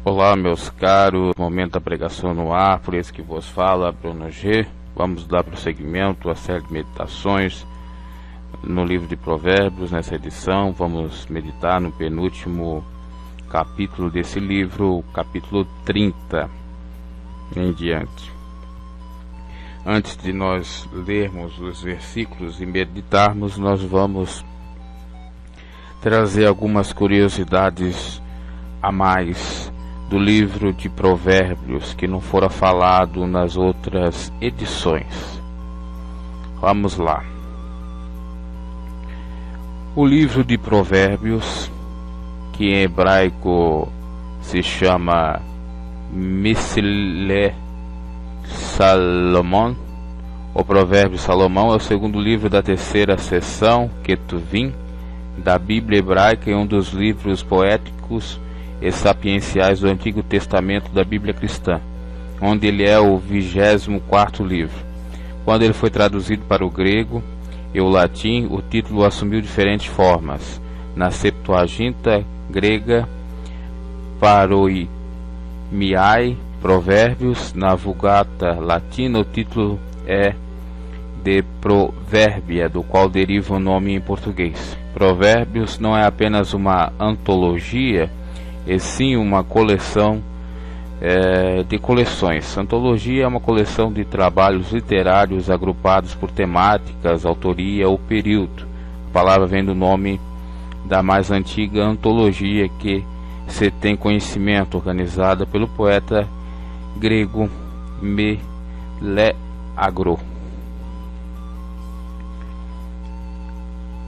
Olá, meus caros, momento da pregação no ar, por isso que vos fala, Bruno G. Vamos dar prosseguimento à série de meditações no livro de Provérbios. Nessa edição vamos meditar no penúltimo capítulo desse livro, capítulo 30 em diante. Antes de nós lermos os versículos e meditarmos, nós vamos trazer algumas curiosidades a mais do livro de Provérbios que não fora falado nas outras edições. Vamos lá. O livro de Provérbios, que em hebraico se chama Mishle Salomon, o Provérbio Salomão, é o segundo livro da terceira seção, Ketuvim, da Bíblia hebraica, e um dos livros poéticos e sapienciais do Antigo Testamento da Bíblia cristã, onde ele é o 24º livro. Quando ele foi traduzido para o grego e o latim, o título assumiu diferentes formas. Na Septuaginta grega, Paroimiai, Provérbios. Na Vulgata latina, o título é de Proverbia, do qual deriva o nome em português. Provérbios não é apenas uma antologia, e sim uma coleção de coleções. Antologia é uma coleção de trabalhos literários agrupados por temáticas, autoria ou período. A palavra vem do nome da mais antiga antologia que se tem conhecimento, organizada pelo poeta grego Meleagro.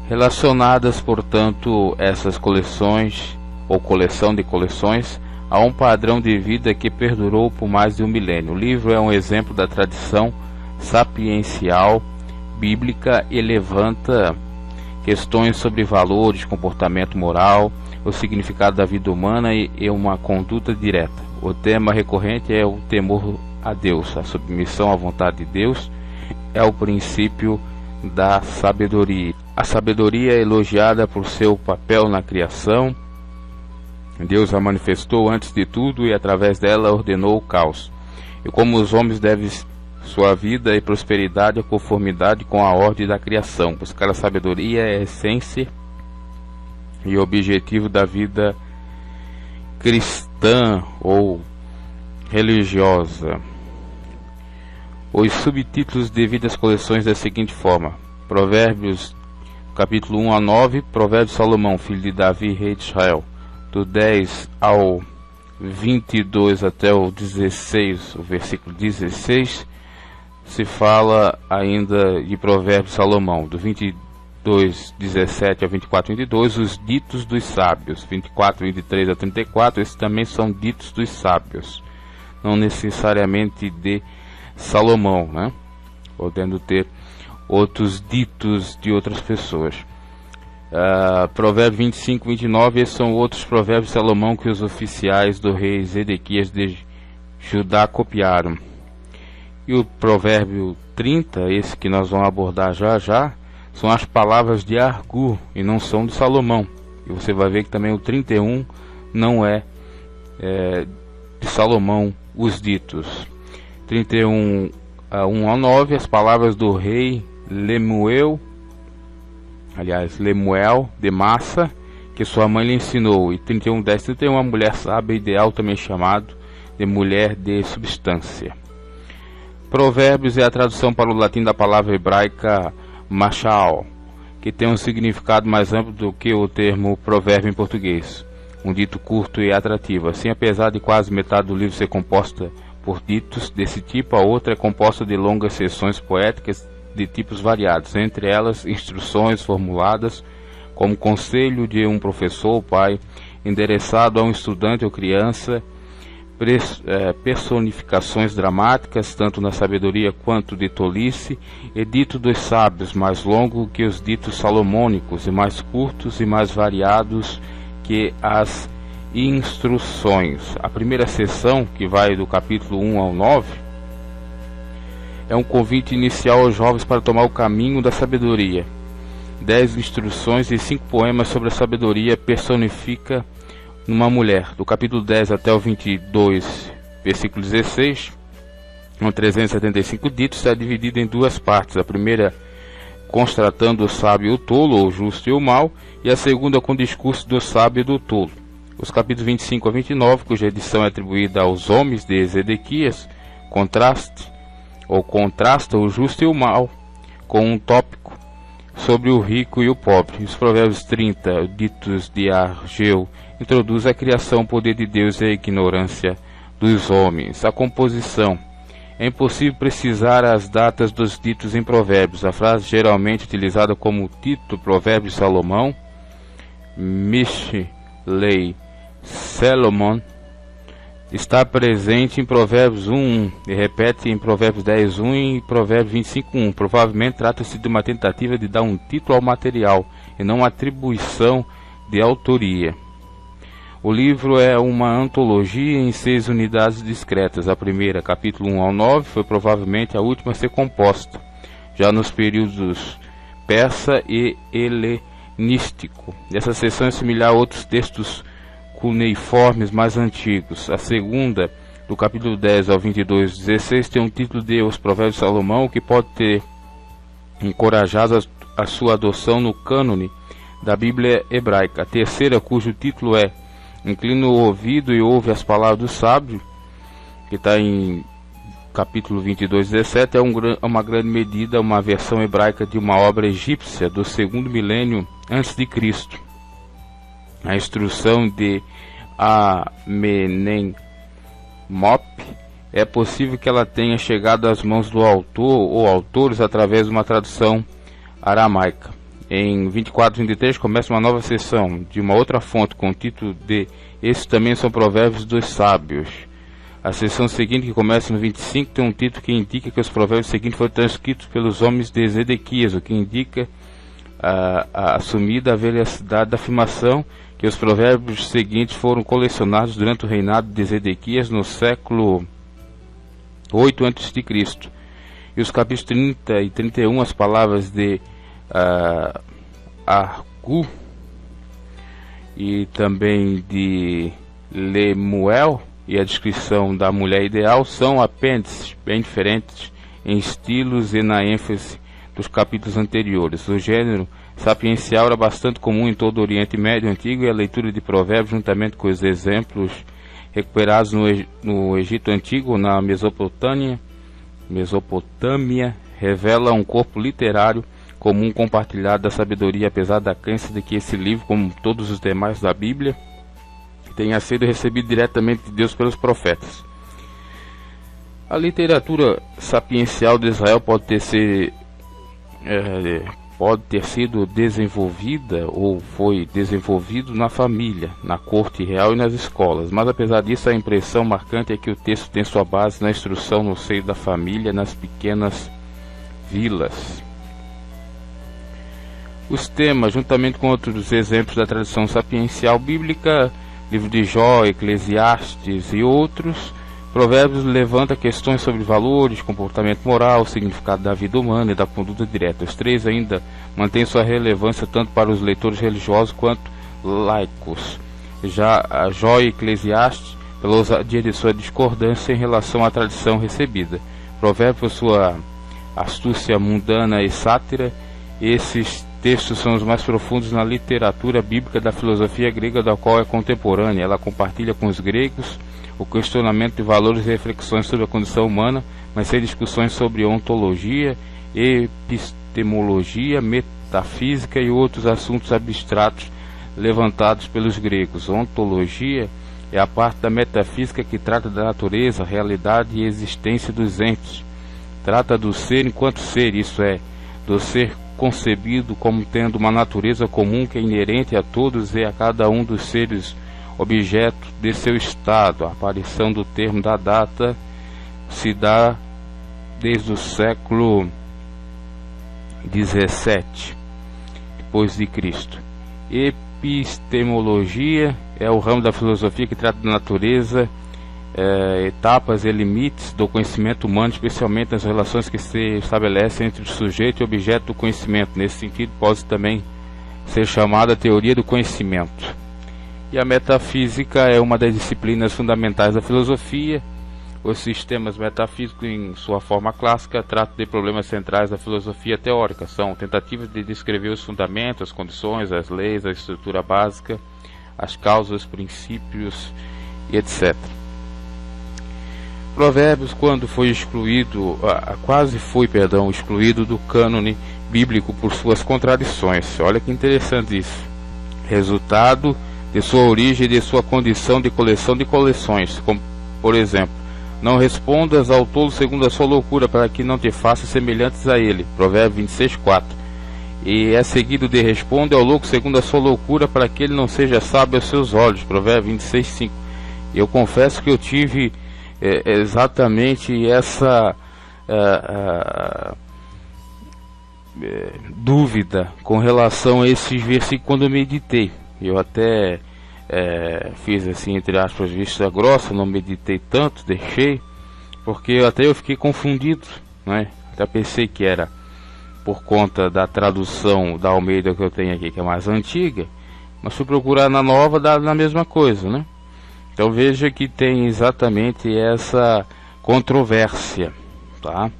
Relacionadas, portanto, essas coleções ou coleção de coleções a um padrão de vida que perdurou por mais de um milênio. O livro é um exemplo da tradição sapiencial bíblica e levanta questões sobre valores, comportamento moral, o significado da vida humana e uma conduta direta. O tema recorrente é o temor a Deus. A submissão à vontade de Deus é o princípio da sabedoria. A sabedoria é elogiada por seu papel na criação. Deus a manifestou antes de tudo e através dela ordenou o caos. E como os homens devem sua vida e prosperidade a conformidade com a ordem da criação. Buscar a sabedoria é a essência e objetivo da vida cristã ou religiosa. Os subtítulos devido às coleções da seguinte forma: Provérbios, capítulo 1 a 9, Provérbios de Salomão, filho de Davi, rei de Israel. Do 10 ao 22 até o 16, o versículo 16, se fala ainda de Provérbios de Salomão. Do 22, 17 ao 24, 22, os ditos dos sábios. 24, 23 a 34, esses também são ditos dos sábios, não necessariamente de Salomão, né? Podendo ter outros ditos de outras pessoas. Provérbios 25 e 29, esses são outros provérbios de Salomão que os oficiais do rei Zedequias de Judá copiaram. E o provérbio 30, esse que nós vamos abordar já, são as palavras de Agur e não são de Salomão. E você vai ver que também o 31 não é de Salomão os ditos. 31, 1 a 9, as palavras do rei Lemuel de Massa, que sua mãe lhe ensinou. E 31, 10, 31, a mulher sábia e ideal, também chamado de mulher de substância. Provérbios é a tradução para o latim da palavra hebraica machal, que tem um significado mais amplo do que o termo provérbio em português. Um dito curto e atrativo. Assim, apesar de quase metade do livro ser composta por ditos desse tipo, a outra é composta de longas seções poéticas de tipos variados, entre elas instruções formuladas como conselho de um professor ou pai, endereçado a um estudante ou criança, personificações dramáticas, tanto na sabedoria quanto de tolice, e dito dos sábios, mais longo que os ditos salomônicos, e mais curtos e mais variados que as instruções. A primeira seção, que vai do capítulo 1 ao 9, é um convite inicial aos jovens para tomar o caminho da sabedoria. 10 instruções e 5 poemas sobre a sabedoria personifica numa mulher. Do capítulo 10 até o 22, versículo 16, com 375 ditos, está dividido em duas partes. A primeira constatando o sábio e o tolo, o justo e o mau, e a segunda com o discurso do sábio e do tolo. Os capítulos 25 a 29, cuja edição é atribuída aos homens de Zedequias, contrasta o justo e o mau, com um tópico sobre o rico e o pobre. Os provérbios 30, ditos de Ageu, introduz a criação, o poder de Deus e a ignorância dos homens. A composição. É impossível precisar as datas dos ditos em provérbios. A frase geralmente utilizada como título Provérbios de Salomão, Mishlei Salomon, está presente em Provérbios 1.1 e repete em Provérbios 10.1 e Provérbios 25.1. Provavelmente trata-se de uma tentativa de dar um título ao material e não uma atribuição de autoria. O livro é uma antologia em 6 unidades discretas. A primeira, capítulo 1 ao 9, foi provavelmente a última a ser composta, já nos períodos persa e helenístico. Essa seção é similar a outros textos cuneiformes mais antigos. A segunda, do capítulo 10 ao 22:16, tem um título de Os Provérbios de Salomão, que pode ter encorajado a sua adoção no cânone da Bíblia hebraica. A terceira, cujo título é Inclina o ouvido e ouve as palavras do sábio, que está em capítulo 22:17, é uma grande medida uma versão hebraica de uma obra egípcia do segundo milênio antes de Cristo. A instrução de Amenemop, é possível que ela tenha chegado às mãos do autor ou autores através de uma tradução aramaica. Em 24:23 começa uma nova seção de uma outra fonte com o título de Esses também são provérbios dos sábios. A seção seguinte, que começa no 25, tem um título que indica que os provérbios seguintes foram transcritos pelos homens de Zedequias, o que indica a assumida veracidade da afirmação que os provérbios seguintes foram colecionados durante o reinado de Zedequias no século 8 a.C. E os capítulos 30 e 31, as palavras de Argu e também de Lemuel e a descrição da mulher ideal são apêndices bem diferentes em estilos e na ênfase dos capítulos anteriores. O gênero sapiencial era bastante comum em todo o Oriente Médio Antigo, e a leitura de provérbios, juntamente com os exemplos recuperados no Egito Antigo, na Mesopotâmia, revela um corpo literário comum compartilhado da sabedoria, apesar da crença de que esse livro, como todos os demais da Bíblia, tenha sido recebido diretamente de Deus pelos profetas. A literatura sapiencial de Israel pode ter sido desenvolvida ou foi desenvolvido na família, na corte real e nas escolas, mas apesar disso a impressão marcante é que o texto tem sua base na instrução no seio da família, nas pequenas vilas. Os temas, juntamente com outros exemplos da tradição sapiencial bíblica, livro de Jó, Eclesiastes e outros, Provérbios levanta questões sobre valores, comportamento moral, significado da vida humana e da conduta direta. Os três ainda mantêm sua relevância tanto para os leitores religiosos quanto laicos. Já a Jó e Eclesiastes, pela ousadia de sua discordância em relação à tradição recebida. Provérbios, por sua astúcia mundana e sátira, esses textos são os mais profundos na literatura bíblica da filosofia grega, da qual é contemporânea. Ela compartilha com os gregos o questionamento de valores e reflexões sobre a condição humana, mas sem discussões sobre ontologia, epistemologia, metafísica e outros assuntos abstratos levantados pelos gregos. Ontologia é a parte da metafísica que trata da natureza, realidade e existência dos entes. Trata do ser enquanto ser, isso é, do ser concebido como tendo uma natureza comum que é inerente a todos e a cada um dos seres objeto de seu estado. A aparição do termo da data se dá desde o século 17 depois de Cristo. Epistemologia é o ramo da filosofia que trata da natureza, etapas e limites do conhecimento humano, especialmente nas relações que se estabelecem entre o sujeito e o objeto do conhecimento. Nesse sentido, pode também ser chamada teoria do conhecimento. E a metafísica é uma das disciplinas fundamentais da filosofia. Os sistemas metafísicos, em sua forma clássica, tratam de problemas centrais da filosofia teórica. São tentativas de descrever os fundamentos, as condições, as leis, a estrutura básica, as causas, os princípios e etc. Provérbios, quando foi excluído, excluído do cânone bíblico por suas contradições. Olha que interessante isso. Resultado de sua origem e de sua condição de coleção de coleções, como, por exemplo, não respondas ao tolo segundo a sua loucura, para que não te faças semelhantes a ele. Provérbios 26:4. E é seguido de responde ao louco segundo a sua loucura, para que ele não seja sábio aos seus olhos. Provérbios 26:5. Eu confesso que eu tive exatamente essa dúvida com relação a esses versículos quando eu meditei. Eu até fiz assim, entre aspas, vista grossa, não meditei tanto, deixei, porque até eu fiquei confundido, né? Até pensei que era por conta da tradução da Almeida que eu tenho aqui, que é mais antiga, mas fui procurar na nova, dá na mesma coisa, né? Então veja que tem exatamente essa controvérsia, tá?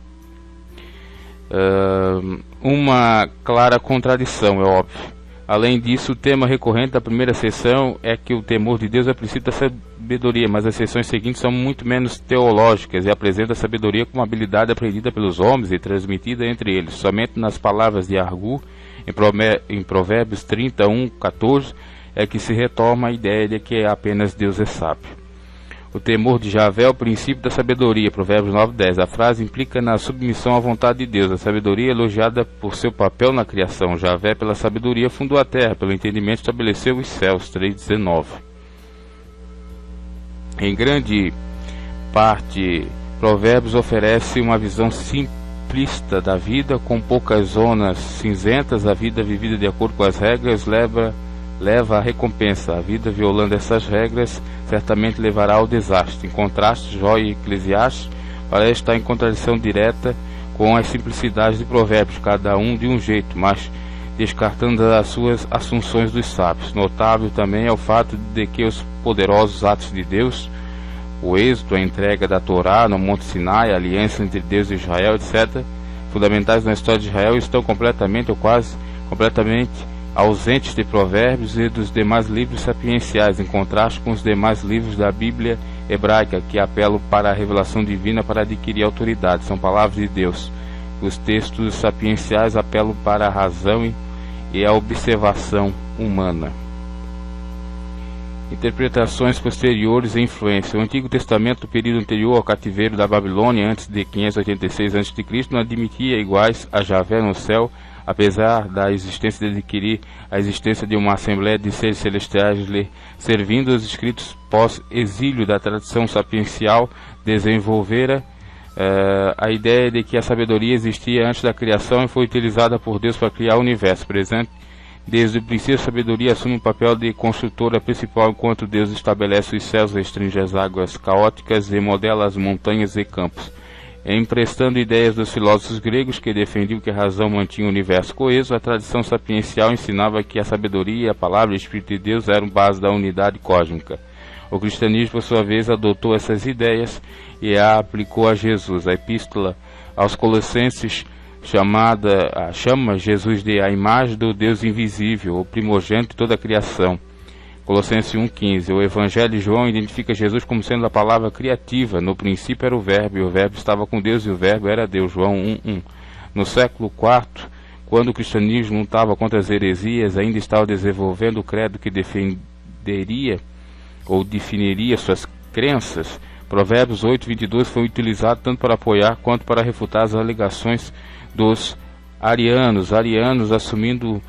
Uma clara contradição, é óbvio. Além disso, o tema recorrente da primeira sessão é que o temor de Deus é o princípio da sabedoria, mas as sessões seguintes são muito menos teológicas e apresentam a sabedoria como habilidade aprendida pelos homens e transmitida entre eles. Somente nas palavras de Agur, em Provérbios 31:14, é que se retoma a ideia de que apenas Deus é sábio. O temor de Javé é o princípio da sabedoria, Provérbios 9:10. A frase implica na submissão à vontade de Deus. A sabedoria é elogiada por seu papel na criação. Javé, pela sabedoria, fundou a terra, pelo entendimento estabeleceu os céus, 3:19. Em grande parte, Provérbios oferece uma visão simplista da vida, com poucas zonas cinzentas. A vida vivida de acordo com as regras leva à recompensa. A vida violando essas regras certamente levará ao desastre. Em contraste, Jó e Eclesiastes parece estar em contradição direta com as simplicidades de Provérbios, cada um de um jeito, mas descartando as suas assunções dos sábios. Notável também é o fato de que os poderosos atos de Deus, o êxodo, a entrega da Torá no Monte Sinai, a aliança entre Deus e Israel, etc., fundamentais na história de Israel, estão completamente ou quase completamente ausentes de Provérbios e dos demais livros sapienciais, em contraste com os demais livros da Bíblia hebraica, que apelam para a revelação divina para adquirir autoridade. São palavras de Deus. Os textos sapienciais apelam para a razão e a observação humana. Interpretações posteriores e influência. O Antigo Testamento, do período anterior ao cativeiro da Babilônia, antes de 586 a.C., não admitia iguais a Javé no céu, apesar da existência de adquirir a existência de uma assembleia de seres celestiais lhe servindo. Os escritos pós-exílio da tradição sapiencial desenvolvera a ideia de que a sabedoria existia antes da criação e foi utilizada por Deus para criar o universo. Presente desde o princípio, a sabedoria assume o papel de construtora principal, enquanto Deus estabelece os céus, restringe as águas caóticas e modela as montanhas e campos. Emprestando ideias dos filósofos gregos que defendiam que a razão mantinha o universo coeso, a tradição sapiencial ensinava que a sabedoria, a palavra e o Espírito de Deus eram base da unidade cósmica. O cristianismo, por sua vez, adotou essas ideias e a aplicou a Jesus. A epístola aos Colossenses chama Jesus de a imagem do Deus invisível, o primogênito de toda a criação. Colossenses 1,15. O Evangelho de João identifica Jesus como sendo a palavra criativa. No princípio era o Verbo, e o Verbo estava com Deus, e o Verbo era Deus. João 1,1. No século IV, quando o cristianismo lutava contra as heresias, ainda estava desenvolvendo o credo que defenderia ou definiria suas crenças. Provérbios 8:22 foi utilizado tanto para apoiar quanto para refutar as alegações dos arianos assumindo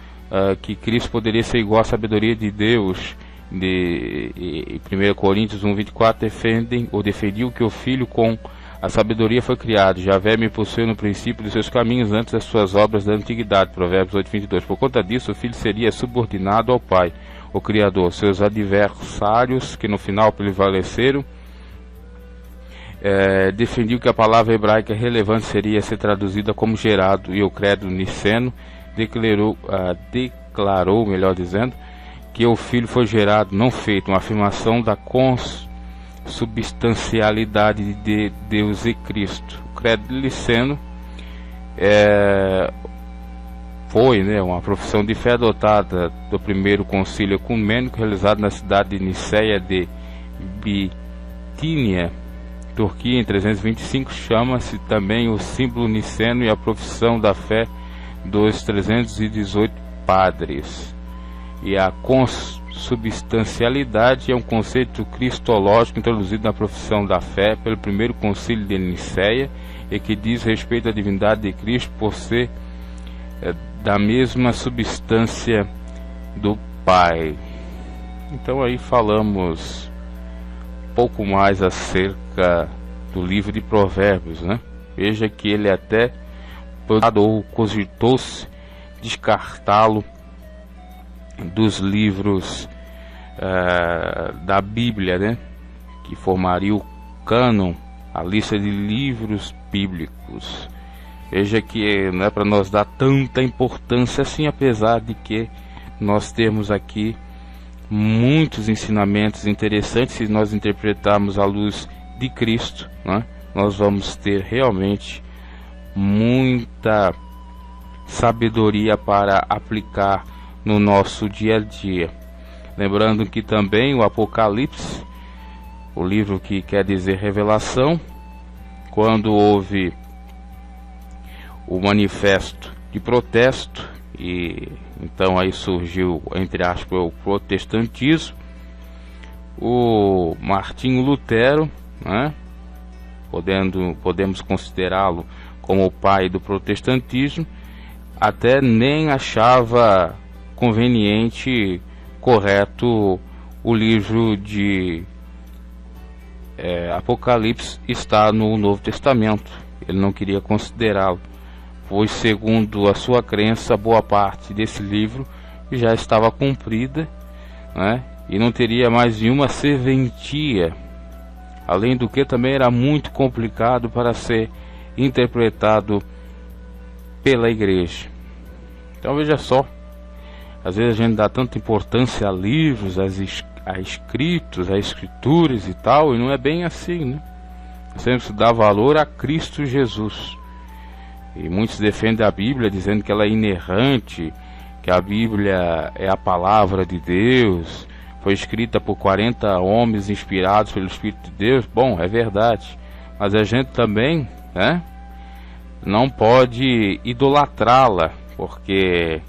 que Cristo poderia ser igual à sabedoria de Deus. Em 1 Coríntios 1:24 defendiam que o Filho com a sabedoria foi criado. Javé me possuiu no princípio de seus caminhos, antes das suas obras da antiguidade. Provérbios 8:22. Por conta disso, o Filho seria subordinado ao Pai, o Criador. Seus adversários, que no final prevaleceram, defendiam que a palavra hebraica relevante seria ser traduzida como gerado, e o credo niceno declarou, melhor dizendo, que o Filho foi gerado, não feito, uma afirmação da consubstancialidade de Deus e Cristo. O credo niceno foi, uma profissão de fé adotada do primeiro concílio ecumênico realizado na cidade de Niceia de Bitínia, Turquia, em 325. Chama-se também o símbolo niceno e a profissão da fé dos 318 padres. E a consubstancialidade é um conceito cristológico introduzido na profissão da fé pelo primeiro concílio de Niceia e que diz respeito à divindade de Cristo por ser da mesma substância do Pai. Então aí falamos um pouco mais acerca do livro de Provérbios, Veja que ele até cogitou-se descartá-lo dos livros da Bíblia, que formaria o cânon, a lista de livros bíblicos. Veja que não é para nós dar tanta importância assim, apesar de que nós temos aqui muitos ensinamentos interessantes. Se nós interpretarmos à luz de Cristo, nós vamos ter realmente muita sabedoria para aplicar no nosso dia a dia. Lembrando que também o Apocalipse, o livro que quer dizer revelação, quando houve o manifesto de protesto, e então aí surgiu, entre aspas, o protestantismo, o Martinho Lutero, podemos considerá-lo como o pai do protestantismo, até nem achava conveniente, correto, o livro de Apocalipse está no Novo Testamento. Ele não queria considerá-lo, pois segundo a sua crença, boa parte desse livro já estava cumprida, e não teria mais nenhuma serventia, além do que também era muito complicado para ser interpretado pela igreja. Então veja só, às vezes a gente dá tanta importância a livros, a escritos, a escrituras e tal, e não é bem assim, Sempre se dá valor a Cristo Jesus. E muitos defendem a Bíblia dizendo que ela é inerrante, que a Bíblia é a palavra de Deus, foi escrita por 40 homens inspirados pelo Espírito de Deus. Bom, é verdade, mas a gente também, não pode idolatrá-la, porque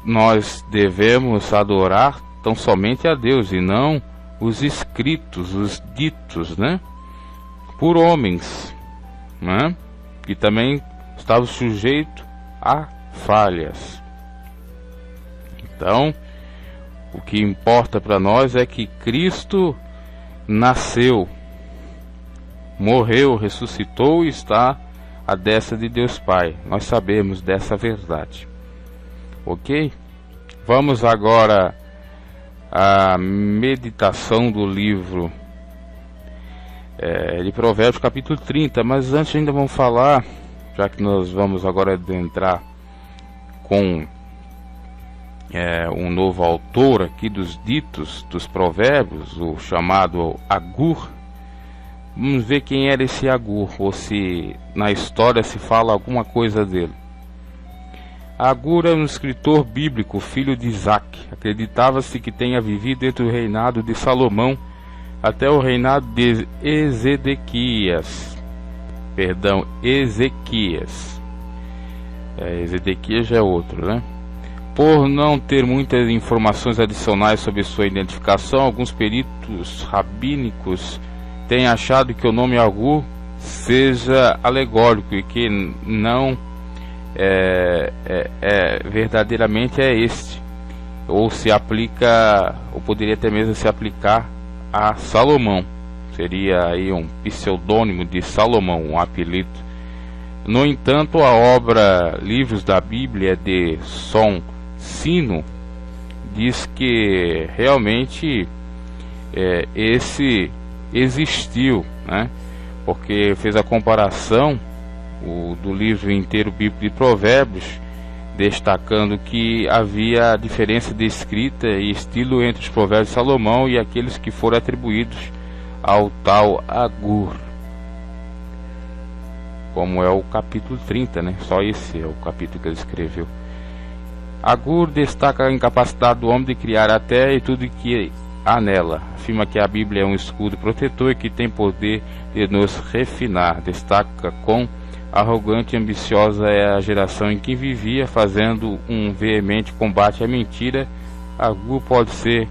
nós devemos adorar tão somente a Deus e não os escritos, os ditos, por homens, que também estavam sujeitos a falhas. Então, o que importa para nós é que Cristo nasceu, morreu, ressuscitou e está à destra de Deus Pai. Nós sabemos dessa verdade. Ok? Vamos agora à meditação do livro de Provérbios, capítulo 30. Mas antes ainda vamos falar, já que nós vamos agora adentrar com um novo autor aqui dos ditos, dos provérbios, o chamado Agur. Vamos ver quem era esse Agur, ou se na história se fala alguma coisa dele. Agur é um escritor bíblico, filho de Isaac. Acreditava-se que tenha vivido entre o reinado de Salomão até o reinado de Ezequias. Ezequias já é outro, Por não ter muitas informações adicionais sobre sua identificação, alguns peritos rabínicos têm achado que o nome Agur seja alegórico e que não verdadeiramente é este, ou se aplica, ou poderia até mesmo se aplicar a Salomão. Seria aí um pseudônimo de Salomão, um apelido. No entanto, a obra Livros da Bíblia de Som Sino diz que realmente esse existiu, porque fez a comparação do livro inteiro bíblico de Provérbios destacando que havia diferença de escrita e estilo entre os provérbios de Salomão e aqueles que foram atribuídos ao tal Agur, como é o capítulo 30, né? Só esse é o capítulo que ele escreveu. Agur destaca a incapacidade do homem de criar a terra e tudo que há nela. Afirma que a Bíblia é um escudo protetor e que tem poder de nos refinar. Destaca quão arrogante e ambiciosa é a geração em que vivia, fazendo um veemente combate à mentira. Agur pode ser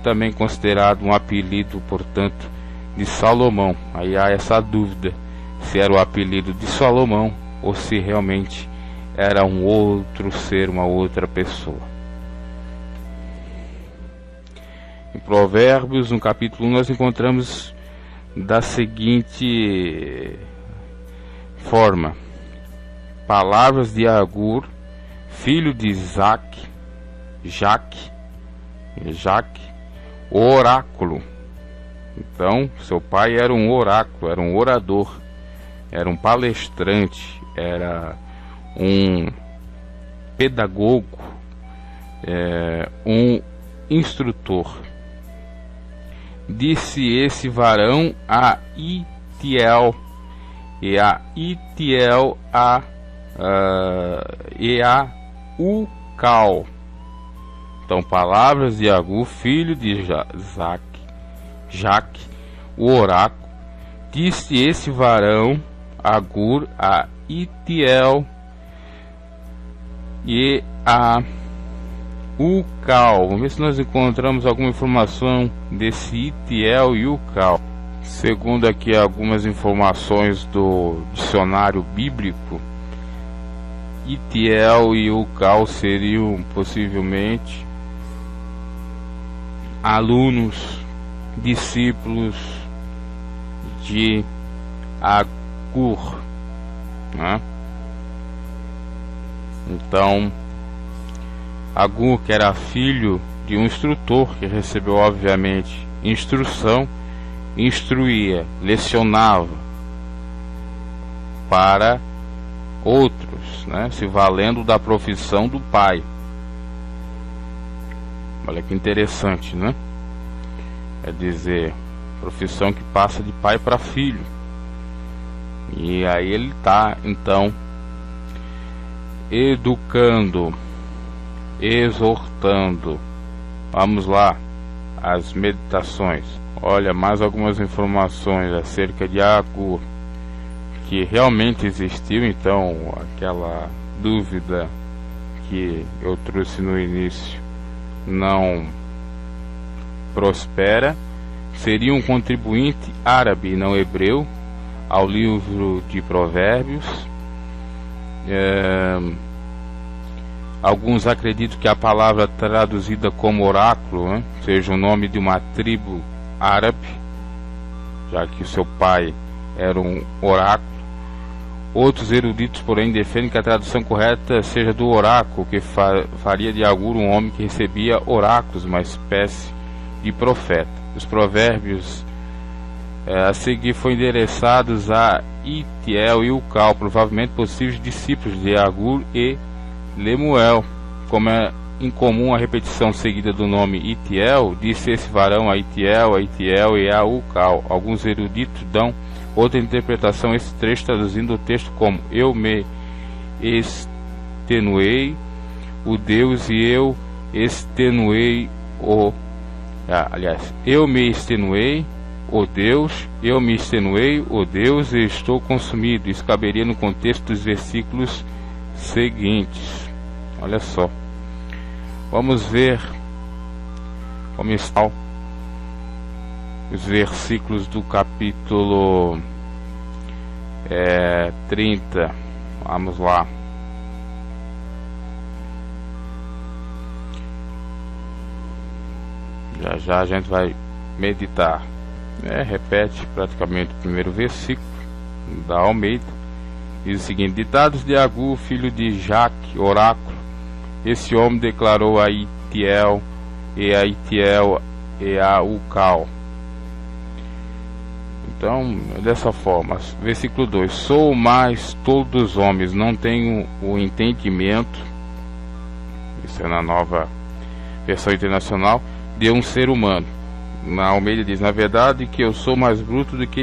também considerado um apelido, portanto, de Salomão. Aí há essa dúvida se era o apelido de Salomão ou se realmente era um outro ser, uma outra pessoa. Em Provérbios, no capítulo 1, nós encontramos da seguinte forma: palavras de Agur, filho de Jaque, o oráculo. Então, seu pai era um oráculo, era um orador, era um palestrante, era um pedagogo, um instrutor. Disse esse varão a Itiel, e a Itiel e a Ucal. Então, palavras de Agur, filho de Jaque, o oráculo. Disse esse varão Agur a Itiel e a Ucal. Vamos ver se nós encontramos alguma informação desse Itiel e Ucal. Segundo aqui algumas informações do dicionário bíblico, Itiel e Ucal seriam possivelmente alunos, discípulos de Agur, né? Então, Agur, que era filho de um instrutor que recebeu obviamente instrução, instruía, lecionava para outros, né? Se valendo da profissão do pai. Olha que interessante, né? É dizer, profissão que passa de pai para filho. E aí ele está então educando, exortando. Vamos lá, as meditações. Olha, mais algumas informações acerca de Agur, que realmente existiu. Então, aquela dúvida que eu trouxe no início não prospera. Seria um contribuinte árabe, não hebreu, ao livro de Provérbios. Alguns acreditam que a palavra traduzida como oráculo, né, seja o nome de uma tribo árabe, já que seu pai era um oráculo. Outros eruditos, porém, defendem que a tradução correta seja do oráculo, que faria de Agur um homem que recebia oráculos, uma espécie de profeta. Os provérbios a seguir foram endereçados a Itiel e Ucal, provavelmente possíveis discípulos de Agur e Lemuel. Como é incomum a repetição seguida do nome Itiel, disse esse varão a Itiel e a Ucal. Alguns eruditos dão outra interpretação a esse trecho, traduzindo o texto como: eu me extenuei o Deus e eu extenuei o... eu me extenuei o Deus, eu me extenuei o Deus e estou consumido. Isso caberia no contexto dos versículos seguintes. Olha só. Vamos ver como estão os versículos do capítulo 30. Vamos lá. Já a gente vai meditar. Repete praticamente o primeiro versículo da Almeida. Diz o seguinte: ditados de Agur, filho de Jaque, oráculo. Esse homem declarou a Itiel e a Ucal. Então, dessa forma, versículo 2: sou o mais tolo dos homens, não tenho o entendimento, isso é na Nova Versão Internacional, de um ser humano. Na Almeida diz: na verdade que eu sou mais bruto do que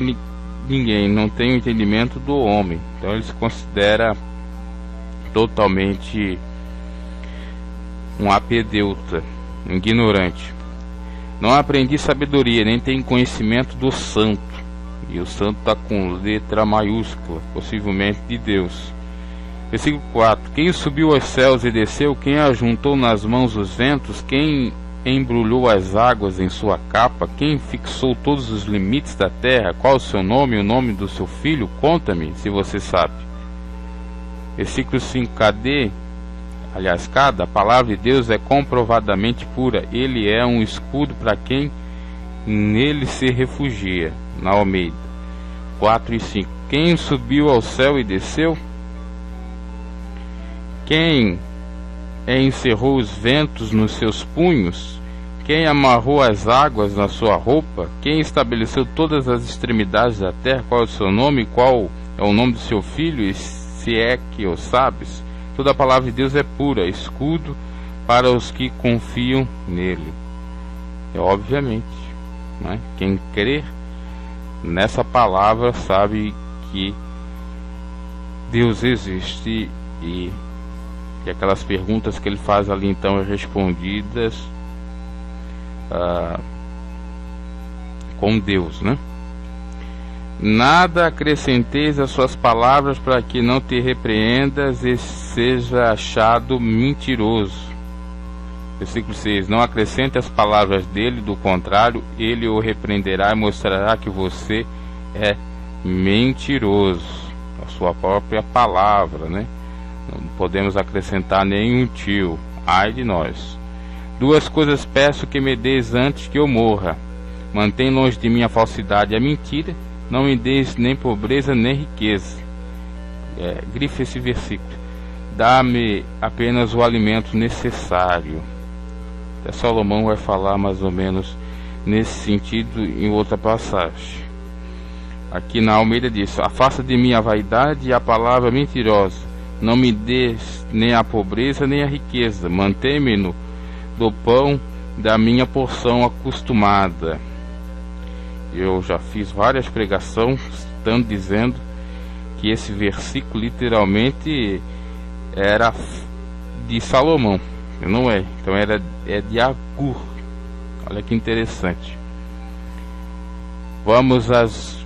ninguém, não tenho entendimento do homem. Então ele se considera totalmente um apedeuta, um ignorante. Não aprendi sabedoria, nem tenho conhecimento do santo. E o santo está com letra maiúscula, possivelmente de Deus. Versículo 4: quem subiu aos céus e desceu, quem ajuntou nas mãos os ventos, quem embrulhou as águas em sua capa, quem fixou todos os limites da terra? Qual o seu nome e o nome do seu filho? Conta-me, se você sabe. Versículo 5: cada palavra de Deus é comprovadamente pura, ele é um escudo para quem nele se refugia. Na Almeida 4 e 5: quem subiu ao céu e desceu? Quem encerrou os ventos nos seus punhos? Quem amarrou as águas na sua roupa? Quem estabeleceu todas as extremidades da terra? Qual é o seu nome? Qual é o nome do seu filho? E se é que o sabes? Toda a palavra de Deus é pura, escudo para os que confiam nele. Obviamente, né? Quem crê nessa palavra sabe que Deus existe e que aquelas perguntas que ele faz ali então respondidas com Deus, né? Nada acrescenteis às suas palavras, para que não te repreendas e seja achado mentiroso. Versículo 6: não acrescente as palavras dele, do contrário, ele o repreenderá e mostrará que você é mentiroso. A sua própria palavra, né? Não podemos acrescentar nenhum tio. Ai de nós. Duas coisas peço que me deis antes que eu morra: mantém longe de mim a falsidade e a mentira, não me deis nem pobreza nem riqueza. Grife esse versículo. Dá-me apenas o alimento necessário. Até Salomão vai falar mais ou menos nesse sentido em outra passagem. Aqui na Almeida diz: afasta de mim a vaidade e a palavra mentirosa, não me des nem a pobreza nem a riqueza, mantém-me do pão da minha porção acostumada. Eu já fiz várias pregações estando dizendo que esse versículo literalmente era de Salomão, não é? Então é de Agur. Olha que interessante. Vamos às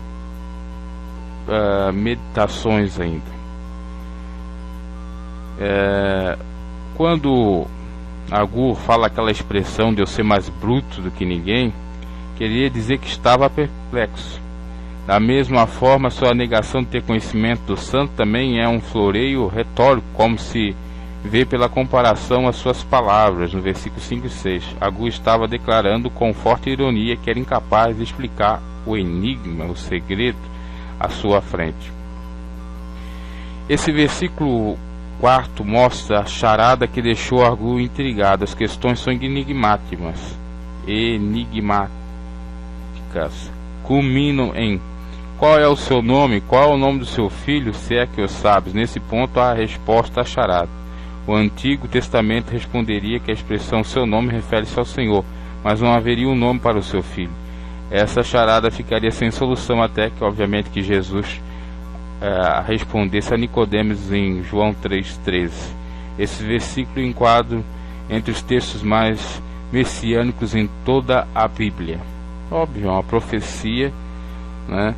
meditações ainda. Quando Agur fala aquela expressão de eu ser mais bruto do que ninguém, queria dizer que estava perplexo. Da mesma forma, sua negação de ter conhecimento do santo também é um floreio retórico, como se vê pela comparação às suas palavras, no versículo 5 e 6. Agur estava declarando com forte ironia que era incapaz de explicar o enigma, o segredo, à sua frente. Esse versículo 4 mostra a charada que deixou Agur intrigado. As questões são enigmáticas, culminam em: qual é o seu nome? Qual é o nome do seu filho, se é que o sabes? Nesse ponto há a resposta à charada. O Antigo Testamento responderia que a expressão seu nome refere-se ao Senhor, mas não haveria um nome para o seu filho. Essa charada ficaria sem solução até que, obviamente, que Jesus respondesse a Nicodemos em João 3,13. Esse versículo enquadra entre os textos mais messiânicos em toda a Bíblia. Óbvio, é uma profecia, né?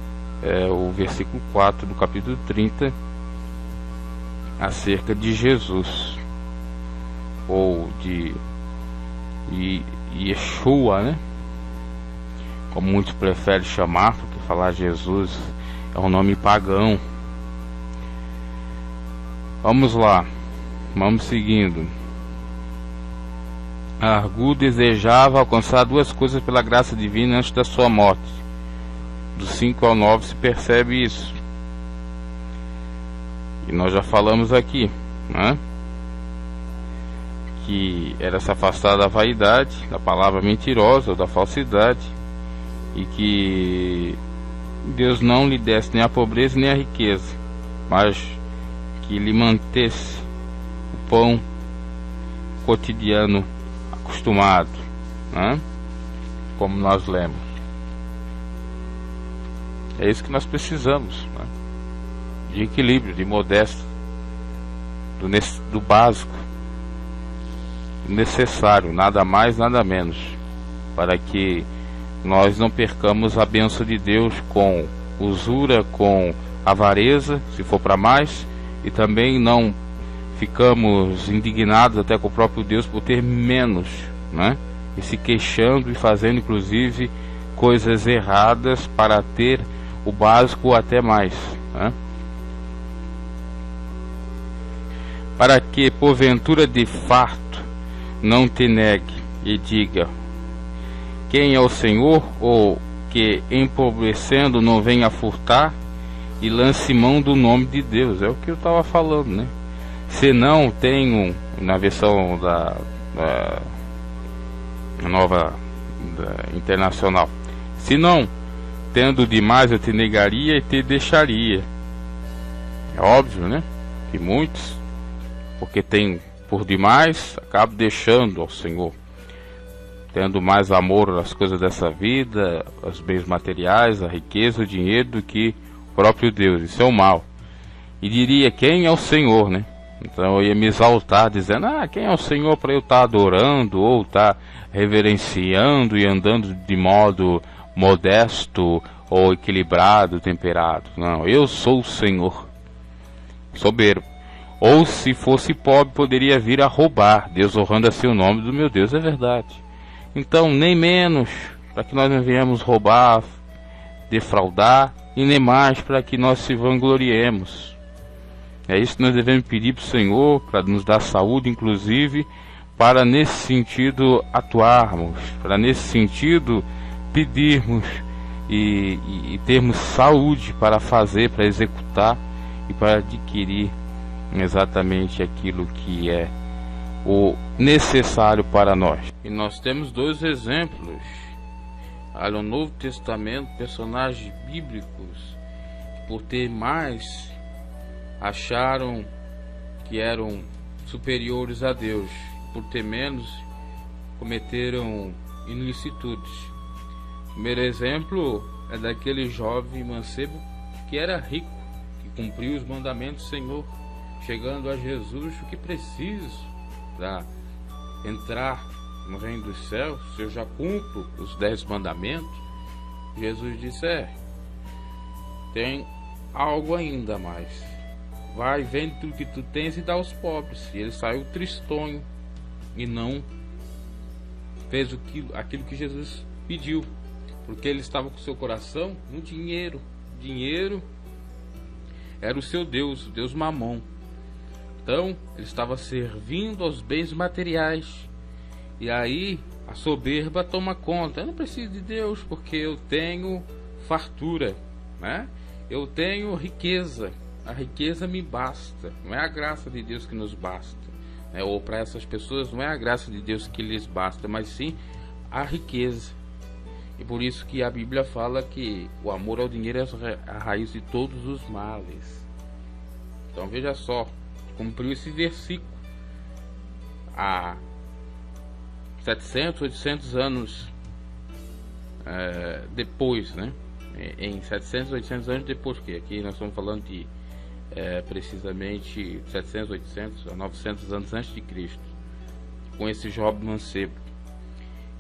O versículo 4 do capítulo 30 acerca de Jesus, ou de Yeshua, né? Como muitos preferem chamar, porque falar Jesus é um nome pagão. Vamos lá, vamos seguindo. Agur desejava alcançar duas coisas pela graça divina antes da sua morte. Do 5 ao 9 se percebe isso. E nós já falamos aqui, né? Que era se afastar da vaidade, da palavra mentirosa ou da falsidade, e que Deus não lhe desse nem a pobreza nem a riqueza, mas que lhe mantesse o pão cotidiano acostumado, né? Como nós lemos. É isso que nós precisamos, né? De equilíbrio, de modéstia, do básico, do necessário, nada mais, nada menos, para que nós não percamos a bênção de Deus com usura, com avareza, se for para mais, e também não ficamos indignados até com o próprio Deus por ter menos, né? E se queixando e fazendo inclusive coisas erradas para ter o básico ou até mais, né? Para que porventura de farto não te negue e diga: quem é o Senhor? Ou que empobrecendo não venha furtar e lance mão do nome de Deus. É o que eu estava falando, né? Se não tenho, na versão da nova internacional, se não tendo demais eu te negaria e te deixaria. É óbvio, né? Que muitos, porque tem por demais, acabam deixando ao Senhor, tendo mais amor às coisas dessa vida, aos bens materiais, a riqueza, o dinheiro, do que o próprio Deus. Isso é o mal. E diria: quem é o Senhor, né? Então eu ia me exaltar dizendo: quem é o Senhor para eu estar adorando ou estar reverenciando e andando de modo modesto ou equilibrado, temperado. Não, eu sou o Senhor, soberbo. Ou se fosse pobre, poderia vir a roubar, desonrando assim o nome do meu Deus. É verdade. Então, nem menos para que nós não venhamos roubar, defraudar, e nem mais para que nós se vangloriemos. É isso que nós devemos pedir para o Senhor, para nos dar saúde, inclusive, para nesse sentido atuarmos, para nesse sentido pedirmos e termos saúde para fazer, para executar e para adquirir exatamente aquilo que é o necessário para nós. E nós temos dois exemplos no Novo Testamento, personagens bíblicos que, por ter mais, acharam que eram superiores a Deus, por ter menos, cometeram ilicitudes. O primeiro exemplo é daquele jovem mancebo que era rico, que cumpriu os mandamentos do Senhor, chegando a Jesus: o que preciso para entrar no reino dos céus, se eu já cumpro os 10 mandamentos? Jesus disse: tem algo ainda mais. Vai, vende tudo que tu tens e dá aos pobres. E ele saiu tristonho e não fez aquilo que Jesus pediu, porque ele estava com seu coração no dinheiro. Dinheiro era o seu Deus, o Deus Mamon. Então ele estava servindo aos bens materiais. E aí a soberba toma conta: eu não preciso de Deus porque eu tenho fartura, né? Eu tenho riqueza, a riqueza me basta. Não é a graça de Deus que nos basta, né? Ou para essas pessoas não é a graça de Deus que lhes basta, mas sim a riqueza. E por isso que a Bíblia fala que o amor ao dinheiro é a raiz de todos os males. Então veja só, cumpriu esse versículo há 700, 800 anos depois, né? Em 700, 800 anos depois, que aqui nós estamos falando de precisamente 700, 800, 900 anos antes de Cristo, com esse jovem mancebo.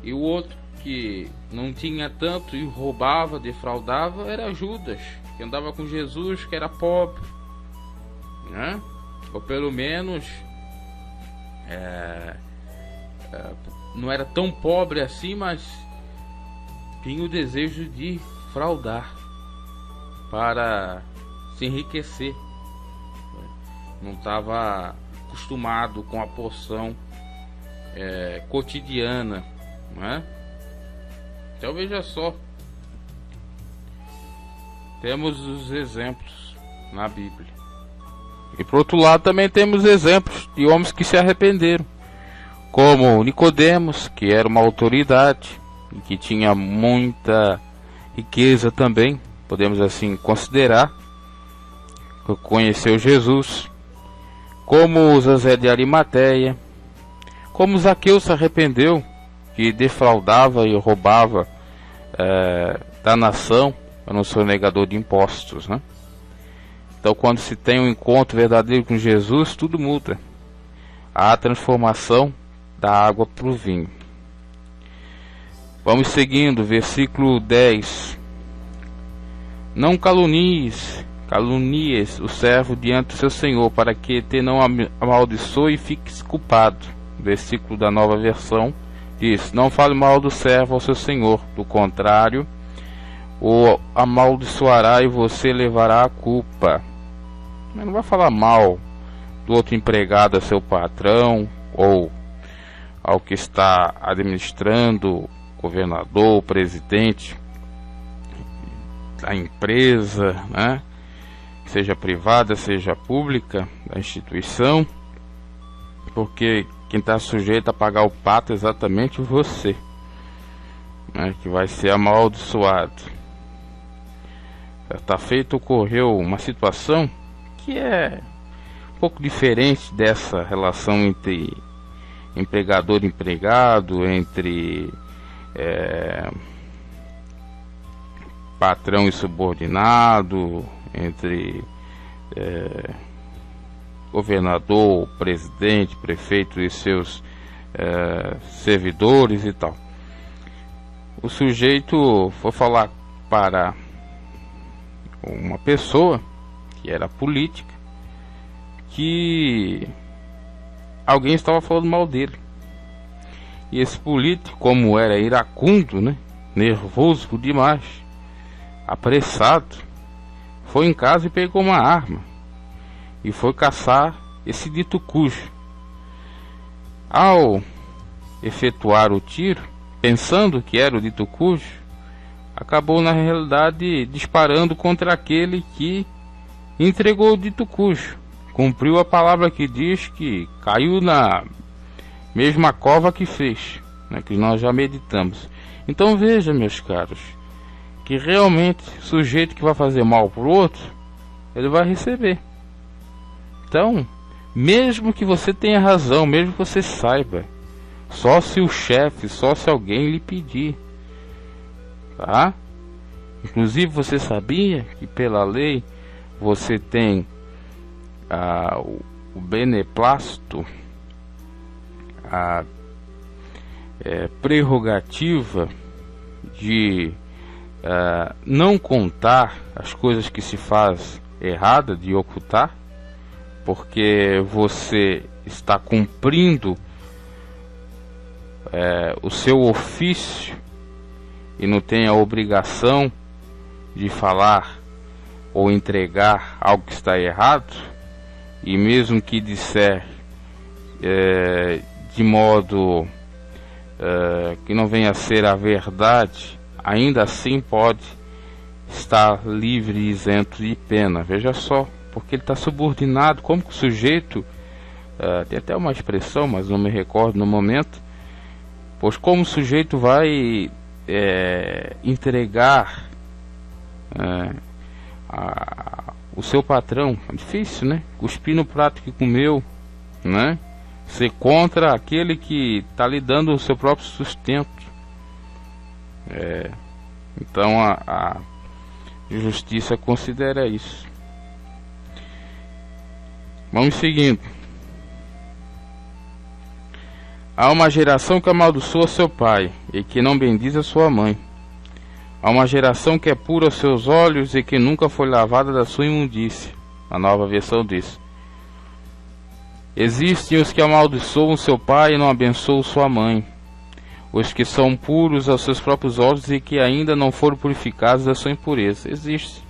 E o outro que não tinha tanto e roubava, defraudava, era Judas, que andava com Jesus, que era pobre, né? Ou pelo menos não era tão pobre assim, mas tinha o desejo de fraudar para se enriquecer. Não estava acostumado com a porção cotidiana, né? Então veja só, temos os exemplos na Bíblia. E por outro lado também temos exemplos de homens que se arrependeram, como Nicodemos, que era uma autoridade e que tinha muita riqueza também, podemos assim considerar, conheceu Jesus, como José de Arimateia, como Zaqueu se arrependeu, que defraudava e roubava da nação, para não ser um negador de impostos, né? Então, quando se tem um encontro verdadeiro com Jesus, tudo muda. Há a transformação da água para o vinho. Vamos seguindo, versículo 10. Não calunies o servo diante do seu senhor, para que te não amaldiçoe e fiques culpado. Versículo da Nova Versão diz: não fale mal do servo ao seu senhor, do contrário, o amaldiçoará e você levará a culpa. Mas não vai falar mal do outro empregado a seu patrão, ou ao que está administrando, governador, presidente da empresa, né? Seja privada, seja pública, da instituição, porque quem está sujeito a pagar o pato é exatamente você, né? Que vai ser amaldiçoado. Está feito, ocorreu uma situação que é um pouco diferente dessa relação entre empregador e empregado, entre patrão e subordinado, entre governador, presidente, prefeito e seus servidores e tal. O sujeito foi falar para uma pessoa que era política, que alguém estava falando mal dele. E esse político, como era iracundo, né, nervoso demais, apressado, foi em casa e pegou uma arma e foi caçar esse dito cujo. Ao efetuar o tiro, pensando que era o dito cujo, acabou na realidade disparando contra aquele que entregou o dito cujo. Cumpriu a palavra que diz que caiu na mesma cova que fez, né, que nós já meditamos. Então veja, meus caros, que realmente o sujeito que vai fazer mal para o outro, ele vai receber. Então, mesmo que você tenha razão, mesmo que você saiba, só se o chefe, só se alguém lhe pedir, tá? Inclusive, você sabia que pela lei você tem o beneplácito, a prerrogativa de não contar as coisas que se faz errada, de ocultar, porque você está cumprindo o seu ofício e não tem a obrigação de falar ou entregar algo que está errado, e mesmo que disser de modo que não venha a ser a verdade, ainda assim pode estar livre e isento de pena. Veja só, porque ele está subordinado. Como que o sujeito, tem até uma expressão, mas não me recordo no momento, pois como o sujeito vai entregar o seu patrão, é difícil, né? Cuspir no prato que comeu, né? Ser contra aquele que está lhe dando o seu próprio sustento. Então a justiça considera isso. Vamos seguindo. Há uma geração que amaldiçoa seu pai e que não bendiz a sua mãe. Há uma geração que é pura aos seus olhos e que nunca foi lavada da sua imundície. A Nova Versão diz: existem os que amaldiçoam seu pai e não abençoam sua mãe, os que são puros aos seus próprios olhos e que ainda não foram purificados da sua impureza. Existe,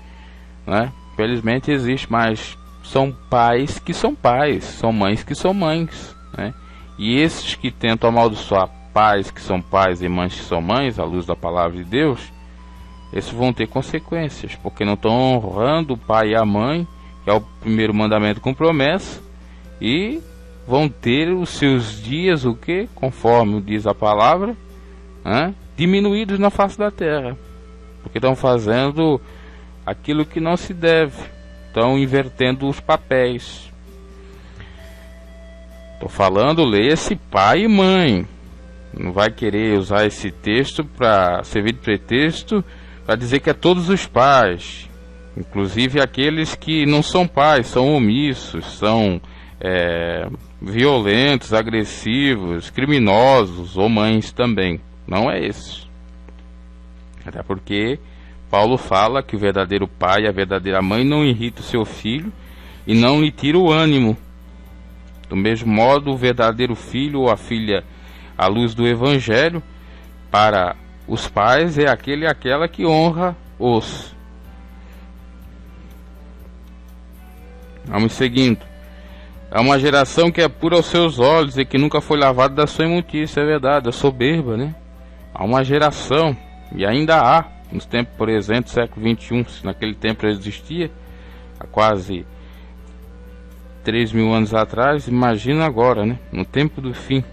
né? Infelizmente existe, mas são pais que são pais, são mães que são mães, né? E esses que tentam amaldiçoar pais que são pais e mães que são mães, à luz da palavra de Deus, esses vão ter consequências, porque não estão honrando o pai e a mãe, que é o primeiro mandamento com promessa, e vão ter os seus dias, o que? Conforme diz a palavra, né? Diminuídos na face da terra, porque estão fazendo aquilo que não se deve. Estão invertendo os papéis. Estou falando, leia-se pai e mãe. Não vai querer usar esse texto para servir de pretexto para dizer que é todos os pais, inclusive aqueles que não são pais, são omissos, são violentos, agressivos, criminosos, ou mães também. Não é isso. Até porque Paulo fala que o verdadeiro pai e a verdadeira mãe não irrita o seu filho e não lhe tira o ânimo. Do mesmo modo, o verdadeiro filho ou a filha, à luz do Evangelho, para os pais é aquele e aquela que honra os. Vamos seguindo. É uma geração que é pura aos seus olhos e que nunca foi lavada da sua imundícia, é verdade, é soberba, né? Há uma geração, e ainda há, nos tempos, por exemplo, século XXI, se naquele tempo existia, há quase 3.000 anos atrás, imagina agora, né? No tempo do fim,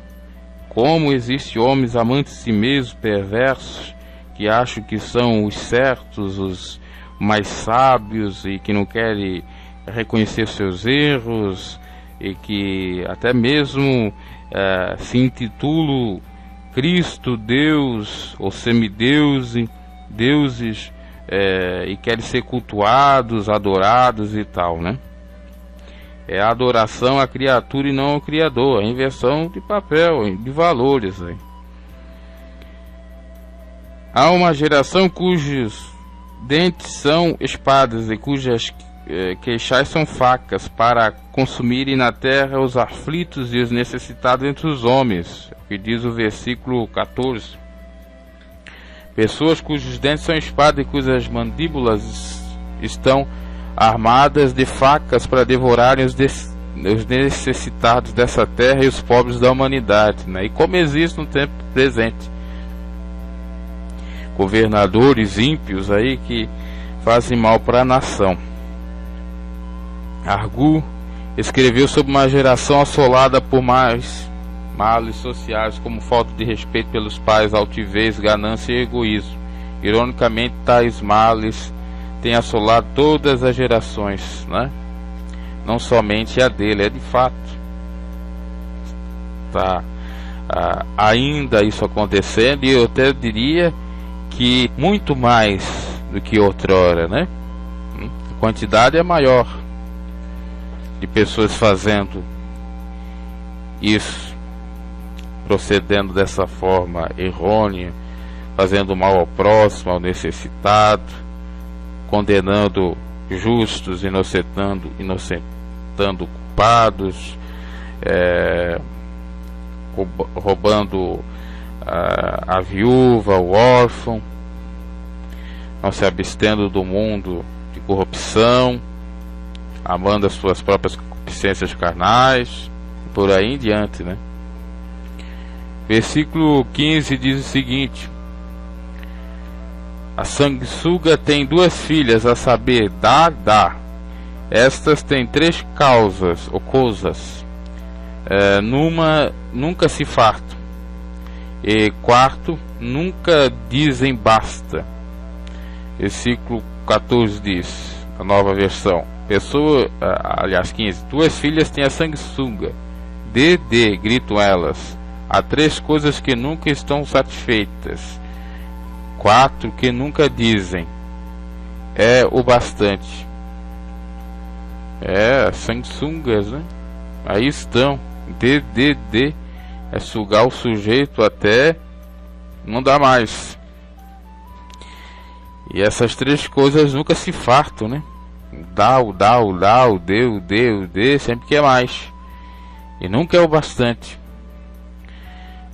como existem homens amantes de si mesmos, perversos, que acham que são os certos, os mais sábios e que não querem reconhecer seus erros e que até mesmo se intitulam Cristo, Deus ou semideuses, deuses, e querem ser cultuados, adorados e tal, né? É a adoração à criatura e não ao Criador, a inversão de papel, de valores. Aí. Há uma geração cujos dentes são espadas e cujas queixais são facas, para consumirem na terra os aflitos e os necessitados entre os homens, que diz o versículo 14. Pessoas cujos dentes são espadas e cujas mandíbulas estão armadas de facas para devorarem os necessitados dessa terra e os pobres da humanidade, né? E como existe no tempo presente governadores ímpios aí que fazem mal para a nação. Argu escreveu sobre uma geração assolada por males sociais, como falta de respeito pelos pais, altivez, ganância e egoísmo. Ironicamente, tais males têm assolado todas as gerações, né? Não somente a dele, é de fato. Tá ainda isso acontecendo, e eu até diria que muito mais do que outrora, né? A quantidade é maior de pessoas fazendo isso, procedendo dessa forma errônea, fazendo mal ao próximo, ao necessitado, condenando justos, inocentando culpados, roubando a viúva, o órfão, não se abstendo do mundo de corrupção, amando as suas próprias concupiscências carnais, e por aí em diante, né? Versículo 15 diz o seguinte: a sanguessuga tem 2 filhas, a saber, Dá. Estas têm 3 causas ou coisas. Numa nunca se fartam. E quarto, nunca dizem basta. Versículo 14 diz, a nova versão: 15. 2 filhas têm a sanguessuga. Gritam elas. Há 3 coisas que nunca estão satisfeitas. 4 que nunca dizem é o bastante. Sanguessugas, né? Aí estão. É sugar o sujeito até não dá mais. E essas 3 coisas nunca se fartam, né? O dê, sempre quer mais. E nunca é o bastante.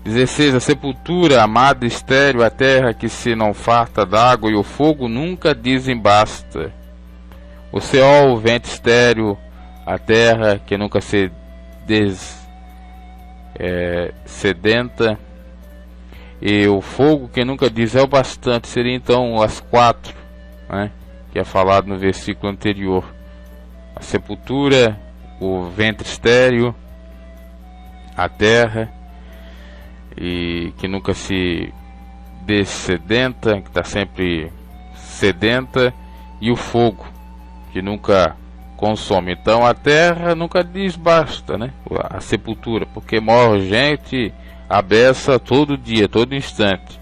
16. A sepultura, amada, estéril, a terra que se não farta d'água, e o fogo nunca dizem basta. O Seol, o vento estéril, a terra que nunca se sedenta, e o fogo que nunca diz é o bastante. Seria então as 4, né, que é falado no versículo anterior: a sepultura, o ventre estéril, a terra e que nunca se dessedenta, que está sempre sedenta, e o fogo, que nunca consome. Então a terra nunca diz basta, né? A sepultura, porque morre gente à beça todo dia, todo instante.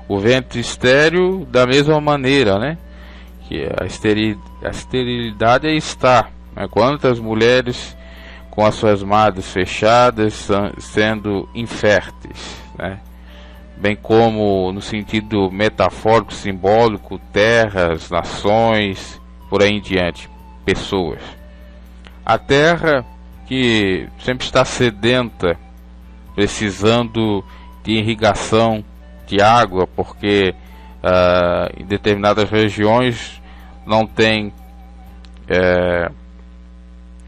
O ventre estéril da mesma maneira, né? Que a esterilidade aí está, né? Quantas mulheres com as suas madres fechadas sendo inférteis, né? Bem como no sentido metafórico, simbólico, terras, nações, por aí em diante, pessoas. A terra que sempre está sedenta, precisando de irrigação, de água, porque em determinadas regiões não tem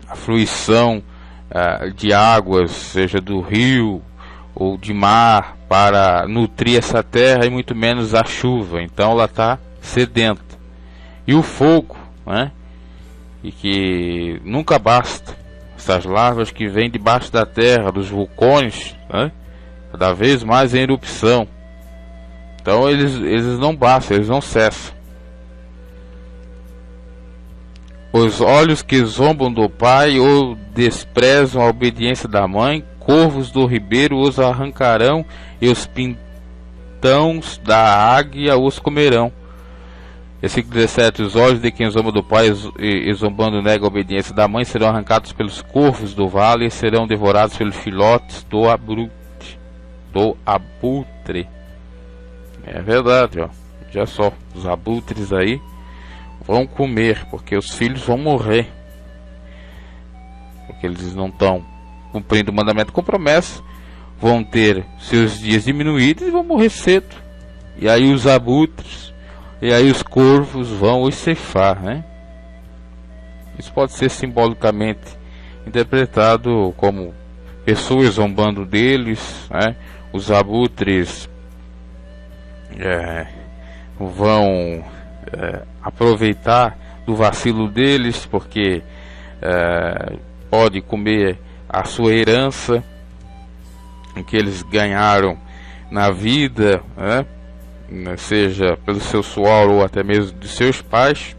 a fruição de águas, seja do rio ou de mar, para nutrir essa terra, e muito menos a chuva. Então ela está sedenta. E o fogo, né? E que nunca basta. Essas lavas que vêm debaixo da terra, dos vulcões, né? Cada vez mais em erupção. Então eles não bastam, eles não cessam. Os olhos que zombam do pai ou desprezam a obediência da mãe, corvos do ribeiro os arrancarão, e os pintões da águia os comerão. Versículo 17: os olhos de quem zomba do pai e zombando nega a obediência da mãe serão arrancados pelos corvos do vale e serão devorados pelos filhotes do abutre. É verdade, ó. Já só, os abutres aí vão comer, porque os filhos vão morrer, porque eles não estão cumprindo o mandamento com promessa, vão ter seus dias diminuídos e vão morrer cedo. E aí os abutres, e aí os corvos vão os ceifar, né? Isso pode ser simbolicamente interpretado como pessoas zombando deles, né? Os abutres vão aproveitar do vacilo deles, porque pode comer a sua herança que eles ganharam na vida, né? Seja pelo seu suor ou até mesmo de seus pais.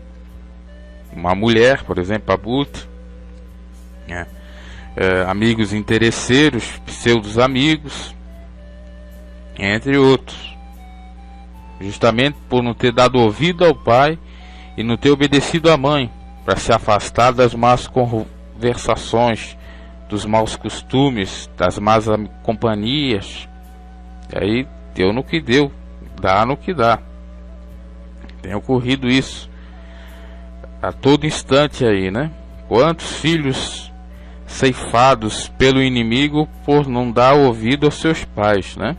Uma mulher, por exemplo, abutre, né? Amigos interesseiros, pseudos amigos, entre outros, justamente por não ter dado ouvido ao pai e não ter obedecido à mãe, para se afastar das más conversações, dos maus costumes, das más companhias. E aí deu no que deu, dá no que dá. Tem ocorrido isso a todo instante aí, né? Quantos filhos ceifados pelo inimigo por não dar ouvido aos seus pais, né?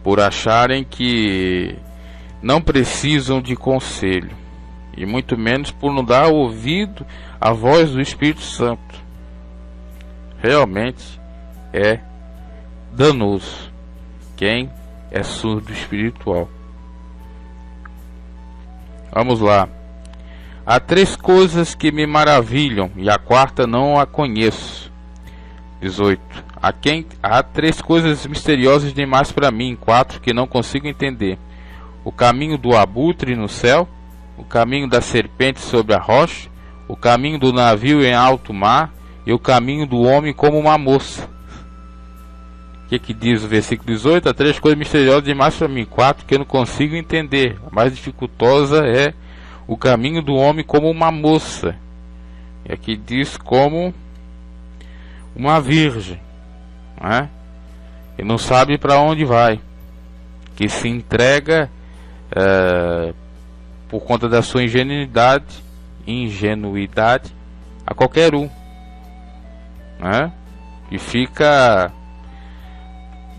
Por acharem que não precisam de conselho, e muito menos por não dar ouvido à voz do Espírito Santo. Realmente é danoso quem é surdo espiritual. Vamos lá. Há 3 coisas que me maravilham, e a quarta não a conheço. 18. Há 3 coisas misteriosas demais para mim, 4 que não consigo entender: o caminho do abutre no céu, o caminho da serpente sobre a rocha, o caminho do navio em alto mar, e o caminho do homem como uma moça. O que diz o versículo 18? Há 3 coisas misteriosas demais para mim, 4 que eu não consigo entender. A mais dificultosa é o caminho do homem como uma moça. E aqui diz como uma virgem, né? E não sabe para onde vai, que se entrega por conta da sua ingenuidade a qualquer um, né? E fica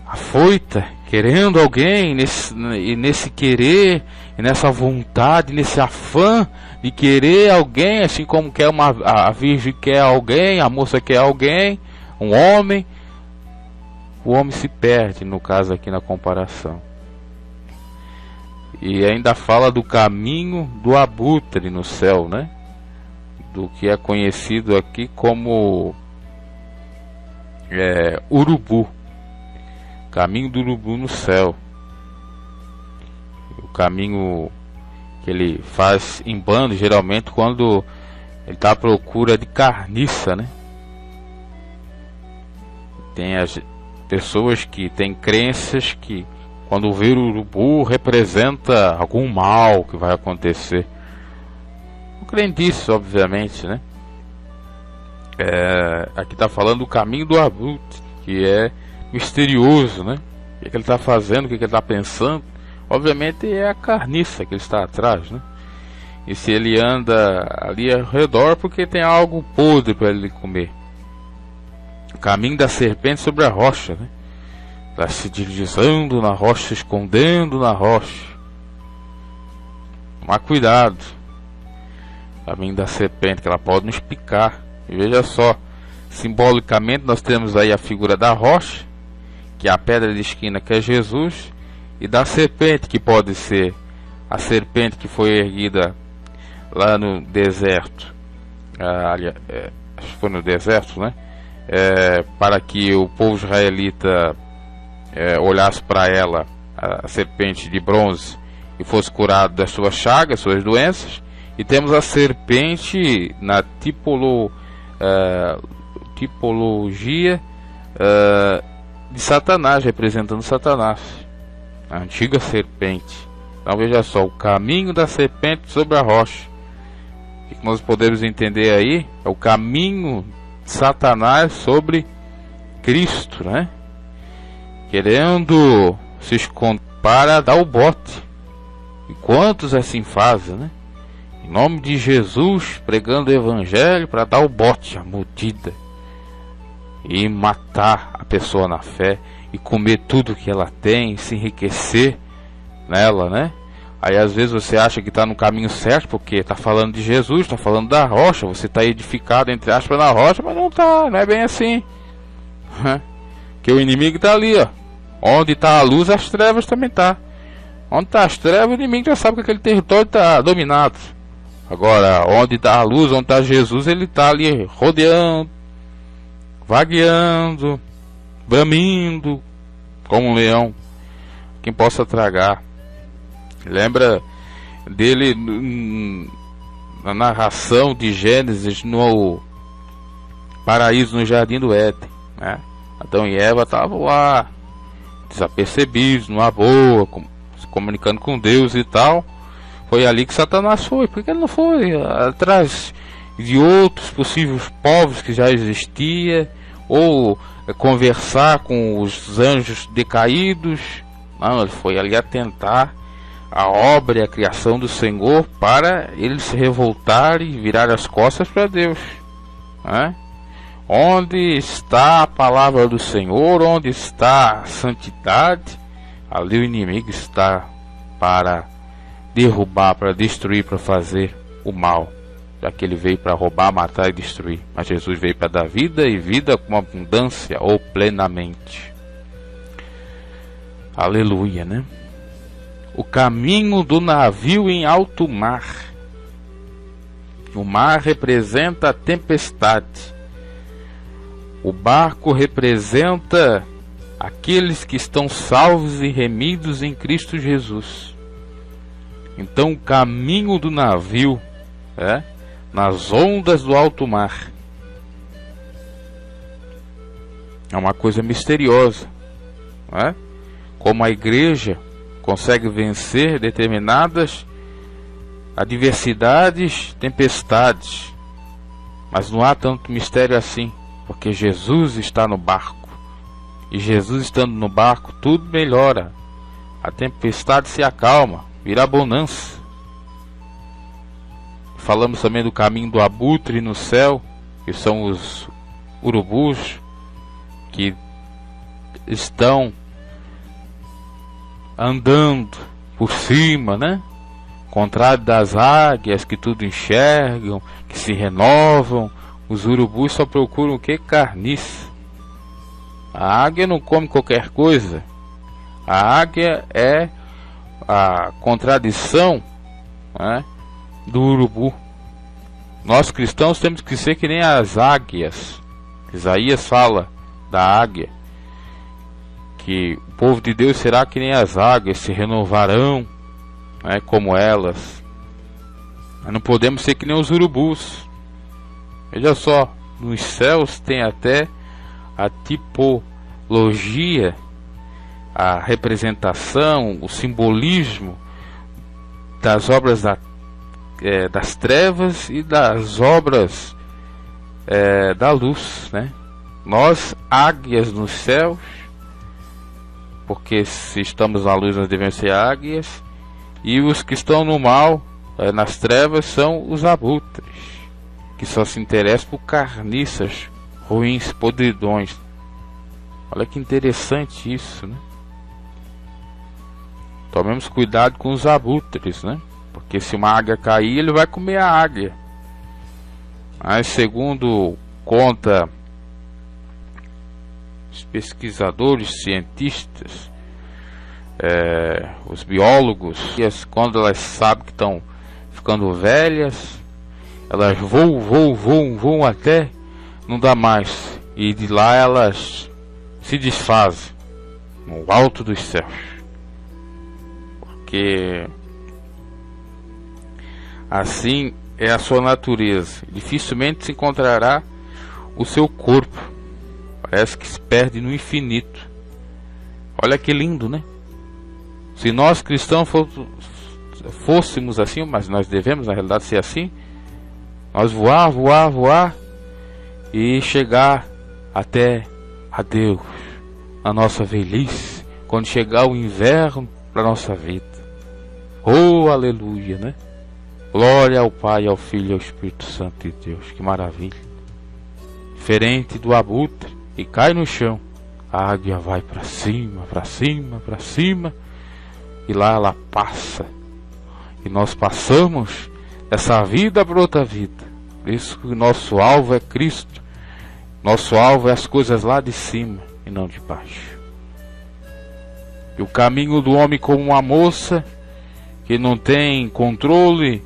afoita, querendo alguém, nesse querer, e nessa vontade, nesse afã de querer alguém, assim como quer a virgem quer alguém, a moça quer alguém, um homem. O homem se perde, no caso aqui na comparação. E ainda fala do caminho do abutre no céu, né? Do que é conhecido aqui como urubu. Caminho do urubu no céu. O caminho que que ele faz em bando, geralmente quando ele está à procura de carniça, né? Tem as pessoas que têm crenças que quando vê o urubu representa algum mal que vai acontecer. Não creem disso, obviamente, né? Aqui está falando do caminho do abutre, que é misterioso, né? O que ele está fazendo, o que ele está pensando. Obviamente é a carniça que ele está atrás, né? E se ele anda ali ao redor, porque tem algo podre para ele comer. O caminho da serpente sobre a rocha, né? Está se deslizando na rocha, se escondendo na rocha. Tomar cuidado. O caminho da serpente, que ela pode nos picar. E veja só, simbolicamente nós temos aí a figura da rocha, que é a pedra de esquina, que é Jesus, e da serpente, que pode ser a serpente que foi erguida lá no deserto, acho que foi no deserto, né? Para que o povo israelita olhasse para ela, a serpente de bronze, e fosse curado das suas chagas, suas doenças. E temos a serpente na tipologia de Satanás, representando Satanás, a antiga serpente. Então veja só, o caminho da serpente sobre a rocha. O que nós podemos entender aí é o caminho de Satanás sobre Cristo, né? Querendo se esconder para dar o bote. E quantos assim fazem, né? Em nome de Jesus, pregando o evangelho para dar o bote, a mordida, e matar a pessoa na fé, e comer tudo que ela tem, se enriquecer nela, né? Aí às vezes você acha que está no caminho certo, porque está falando de Jesus, está falando da rocha, você está edificado, entre aspas, na rocha, mas não está, não é bem assim. Porque o inimigo está ali, ó. Onde está a luz, as trevas também está. Onde está as trevas, o inimigo já sabe que aquele território está dominado. Agora, onde está a luz, onde está Jesus, ele está ali rodeando, vagueando, bramindo, como um leão, quem possa tragar. Lembra dele na narração de Gênesis no paraíso, no jardim do Éden, né? Adão e Eva estavam lá, desapercebidos, numa boa, se comunicando com Deus e tal. Foi ali que Satanás foi. Por que ele não foi atrás de outros possíveis povos que já existiam, ou conversar com os anjos decaídos? Não, ele foi ali atentar a obra e a criação do Senhor, para ele se revoltar e virar as costas para Deus, né? Onde está a palavra do Senhor, onde está a santidade, ali o inimigo está para derrubar, para destruir, para fazer o mal, já que ele veio para roubar, matar e destruir. Mas Jesus veio para dar vida, e vida com abundância ou plenamente. Aleluia, né? O caminho do navio em alto mar. O mar representa a tempestade. O barco representa aqueles que estão salvos e remidos em Cristo Jesus. Então o caminho do navio nas ondas do alto mar é uma coisa misteriosa, não é? Como a igreja consegue vencer determinadas adversidades, tempestades, mas não há tanto mistério assim, porque Jesus está no barco, e Jesus estando no barco, tudo melhora, a tempestade se acalma, vira bonança. Falamos também do caminho do abutre no céu, que são os urubus que estão andando por cima, né? Contrário das águias, que tudo enxergam, que se renovam. Os urubus só procuram o que? Carniça. A águia não come qualquer coisa. A águia é a contradição, né, do urubu. Nós cristãos temos que ser que nem as águias. Isaías fala da águia, que o povo de Deus será que nem as águias, se renovarão, né, como elas. Nós não podemos ser que nem os urubus. Veja só, nos céus tem até a tipologia, a representação, o simbolismo das obras das trevas e das obras da luz, né? Nós, águias nos céus, porque se estamos na luz nós devemos ser águias, e os que estão no mal, nas trevas, são os abutres, que só se interessam por carniças ruins, podridões. Olha que interessante isso, né? Tomemos cuidado com os abutres, né? Porque se uma águia cair, ele vai comer a águia. Mas segundo conta os pesquisadores, cientistas, os biólogos, quando elas sabem que estão ficando velhas, elas voam até não dá mais, e de lá elas se desfazem no alto dos céus, porque assim é a sua natureza. Dificilmente se encontrará o seu corpo, parece que se perde no infinito. Olha que lindo, né? Se nós cristãos fôssemos assim, mas nós devemos na realidade ser assim, nós voar e chegar até a Deus na nossa velhice, quando chegar o inverno para nossa vida. Oh, aleluia, né? Glória ao Pai, ao Filho e ao Espírito Santo de Deus. Que maravilha. Diferente do abutre que cai no chão, a águia vai para cima, e lá ela passa. E nós passamos essa vida para outra vida. Por isso que o nosso alvo é Cristo. Nosso alvo é as coisas lá de cima e não de baixo. E o caminho do homem como uma moça que não tem controle,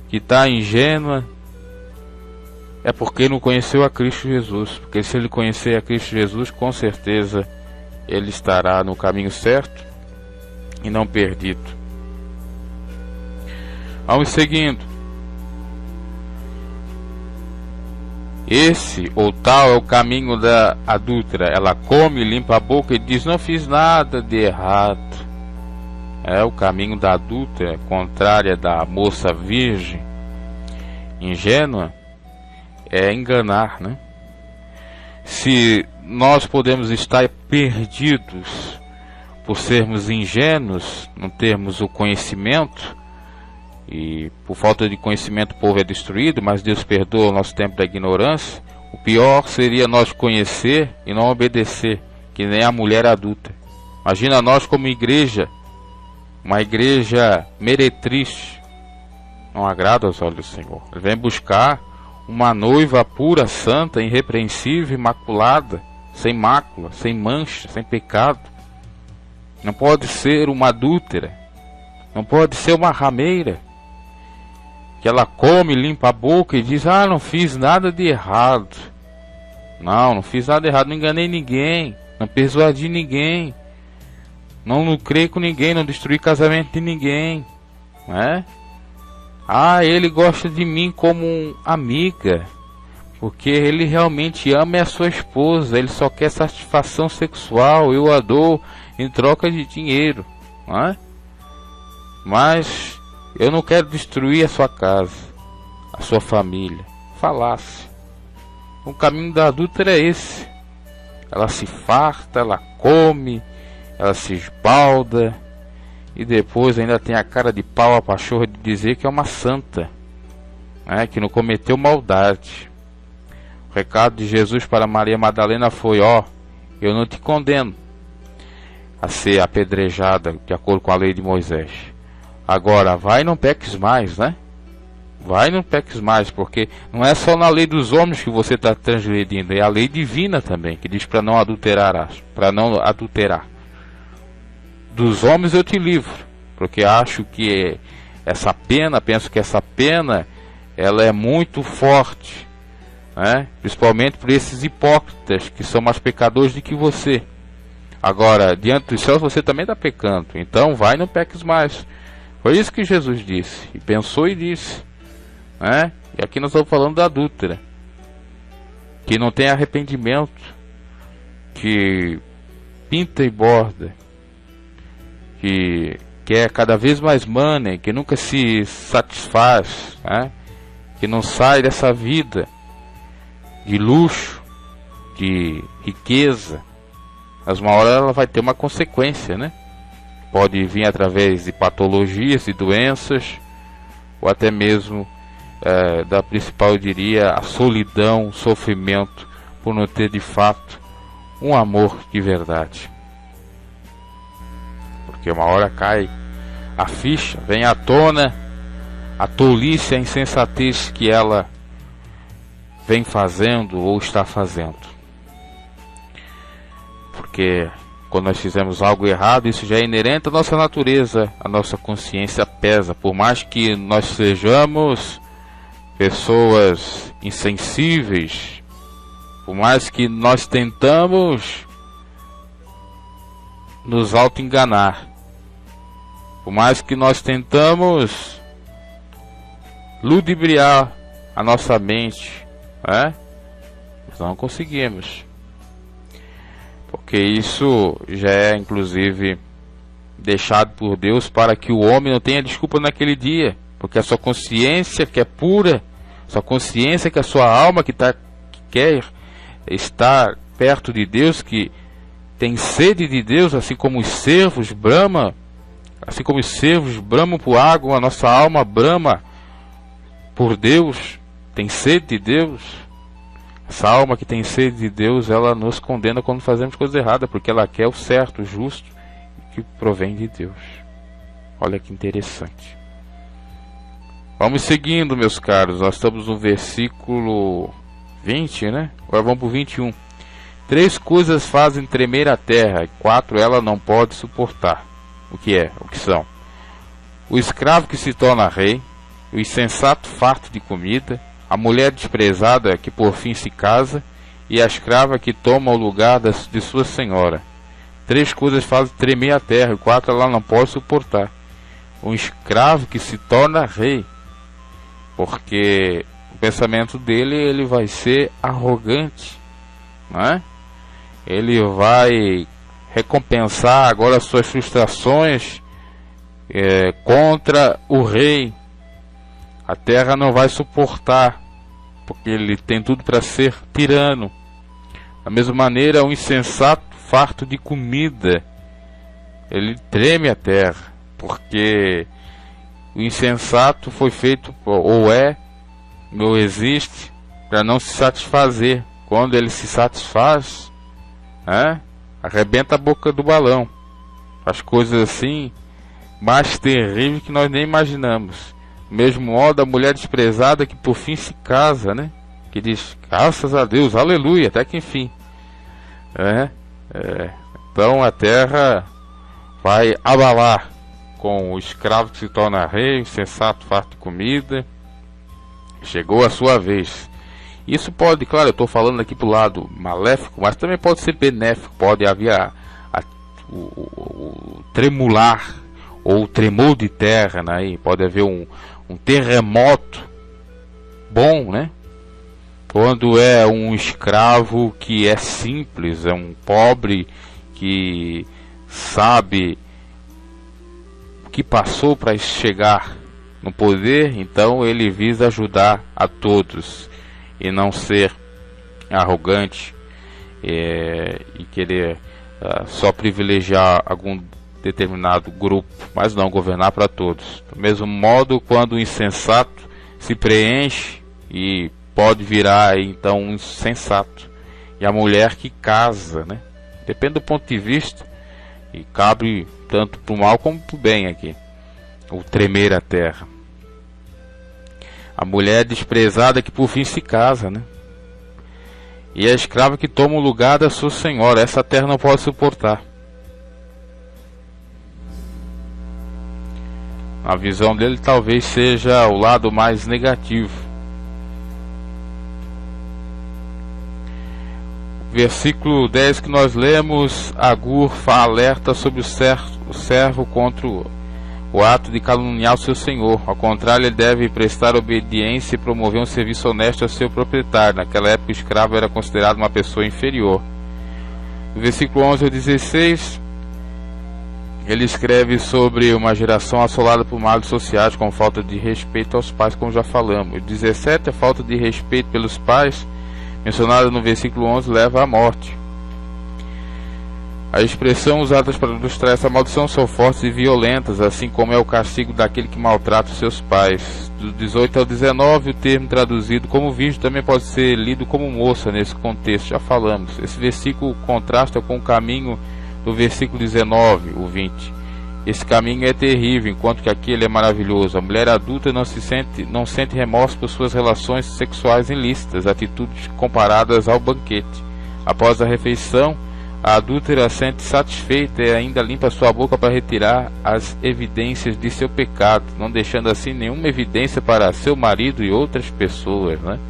que está ingênua, é porque não conheceu a Cristo Jesus. Porque se ele conhecer a Cristo Jesus, com certeza ele estará no caminho certo e não perdido. Vamos seguindo. Esse ou tal é o caminho da adúltera. Ela come, limpa a boca e diz: não fiz nada de errado. É o caminho da adúltera, contrária da moça virgem, ingênua, é enganar, né? Se nós podemos estar perdidos por sermos ingênuos, não termos o conhecimento, e por falta de conhecimento o povo é destruído, mas Deus perdoa o nosso tempo da ignorância. O pior seria nós conhecer e não obedecer, que nem a mulher adulta. Imagina nós como igreja, uma igreja meretriz, não agrada aos olhos do Senhor. Ele vem buscar uma noiva pura, santa, irrepreensível, imaculada, sem mácula, sem mancha, sem pecado. Não pode ser uma adúltera, não pode ser uma rameira, que ela come, limpa a boca e diz: não fiz nada de errado. Não fiz nada de errado, não enganei ninguém, não persuadi ninguém, não lucrei com ninguém, não destruí casamento de ninguém, não é? Ele gosta de mim como amiga, porque ele realmente ama a sua esposa, ele só quer satisfação sexual, eu a dou em troca de dinheiro, não é? Mas eu não quero destruir a sua casa, a sua família. Falácia. O caminho da adúltera é esse. Ela se farta, ela come, ela se esbalda, e depois ainda tem a cara de pau a pachorra de dizer que é uma santa, né, que não cometeu maldade. O recado de Jesus para Maria Madalena foi: eu não te condeno a ser apedrejada de acordo com a lei de Moisés. Agora vai e não peques mais, né? Vai e não peques mais, porque não é só na lei dos homens que você está transgredindo, é a lei divina também, que diz para não adulterar, Dos homens eu te livro, porque acho que penso que essa pena, ela é muito forte, né? Principalmente por esses hipócritas, que são mais pecadores do que você. Agora, diante dos céus você também está pecando, então vai e não peques mais. Foi isso que Jesus disse, e pensou e disse. né? E aqui nós estamos falando da adúltera, que não tem arrependimento, que pinta e borda, que quer cada vez mais money, que nunca se satisfaz, né? Que não sai dessa vida de luxo, de riqueza. Mas uma hora ela vai ter uma consequência, né? Pode vir através de patologias e doenças, ou até mesmo da principal, eu diria, a solidão, o sofrimento, por não ter de fato um amor de verdade. Porque uma hora cai a ficha, vem à tona a tolice, a insensatez que ela vem fazendo ou está fazendo. Porque quando nós fizemos algo errado, isso já é inerente à nossa natureza, a nossa consciência pesa. Por mais que nós sejamos pessoas insensíveis, por mais que nós tentamos nos auto-enganar, por mais que nós tentamos ludibriar a nossa mente, né? Mas não conseguimos. Porque isso já é inclusive deixado por Deus para que o homem não tenha desculpa naquele dia. Porque a sua consciência que é pura, sua consciência que a sua alma que quer estar perto de Deus, que tem sede de Deus, assim como os cervos bramam, assim como os cervos bramam por água, a nossa alma brama por Deus, tem sede de Deus. Essa alma que tem sede de Deus, ela nos condena quando fazemos coisa errada, porque ela quer o certo, o justo, que provém de Deus. Olha que interessante. Vamos seguindo, meus caros. Nós estamos no versículo 20, né? Agora vamos para o 21. 3 coisas fazem tremer a terra, e 4 ela não pode suportar. O que são? O escravo que se torna rei, o insensato farto de comida, a mulher desprezada que por fim se casa, e a escrava que toma o lugar de sua senhora. 3 coisas fazem tremer a terra, e 4 ela não pode suportar. Um escravo que se torna rei, porque o pensamento dele, ele vai ser arrogante, não é? Ele vai recompensar agora as suas frustrações contra o rei. A terra não vai suportar, porque ele tem tudo para ser tirano. Da mesma maneira, um insensato farto de comida, ele treme a terra, porque o insensato foi feito, ou existe, para não se satisfazer. Quando ele se satisfaz, arrebenta a boca do balão. As coisas assim, mais terríveis que nós nem imaginamos. Do mesmo modo, a mulher desprezada que por fim se casa, né? Que diz, graças a Deus, aleluia, até que enfim. Então a terra vai abalar com o escravo que se torna rei, o insensato farto de comida. Chegou a sua vez. Isso pode, claro, eu estou falando aqui para o lado maléfico, mas também pode ser benéfico. Pode haver o tremular ou o tremor de terra, né? Pode haver um terremoto bom, né? Quando é um escravo que é simples, é um pobre que sabe o que passou para chegar no poder, então ele visa ajudar a todos e não ser arrogante e querer só privilegiar algum determinado grupo, mas não governar para todos. Do mesmo modo, quando o insensato se preenche e pode virar então um insensato, e a mulher que casa, né? Depende do ponto de vista, e cabe tanto para o mal como para o bem aqui, o tremer a terra. A mulher desprezada que por fim se casa, né? E a escrava que toma o lugar da sua senhora. Essa terra não pode suportar. A visão dele talvez seja o lado mais negativo. Versículo 10 que nós lemos, Agur alerta sobre o servo contra o ato de caluniar o seu senhor. Ao contrário, ele deve prestar obediência e promover um serviço honesto ao seu proprietário. Naquela época, o escravo era considerado uma pessoa inferior. No versículo 11 ao 16, ele escreve sobre uma geração assolada por males sociais, como falta de respeito aos pais, como já falamos. O 17, a falta de respeito pelos pais, mencionada no versículo 11, leva à morte. A expressão usada para ilustrar essa maldição são fortes e violentas, assim como é o castigo daquele que maltrata os seus pais. Do 18 ao 19, o termo traduzido como virgem também pode ser lido como moça nesse contexto, já falamos. Esse versículo contrasta com o caminho do versículo 19, o 20. Esse caminho é terrível, enquanto que aquele é maravilhoso. A mulher adulta não sente remorso por suas relações sexuais ilícitas, atitudes comparadas ao banquete. Após a refeição, a adúltera sente satisfeita e ainda limpa sua boca para retirar as evidências de seu pecado, não deixando assim nenhuma evidência para seu marido e outras pessoas, né?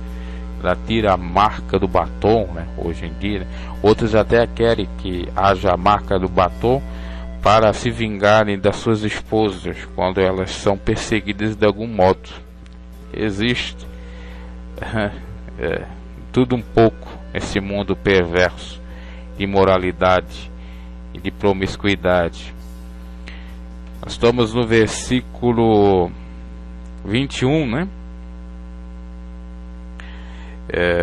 Ela tira a marca do batom, né? Hoje em dia, né? Outros até querem que haja a marca do batom para se vingarem das suas esposas quando elas são perseguidas de algum modo. Existe tudo um pouco nesse mundo perverso de imoralidade e de promiscuidade. Nós estamos no versículo 21, né?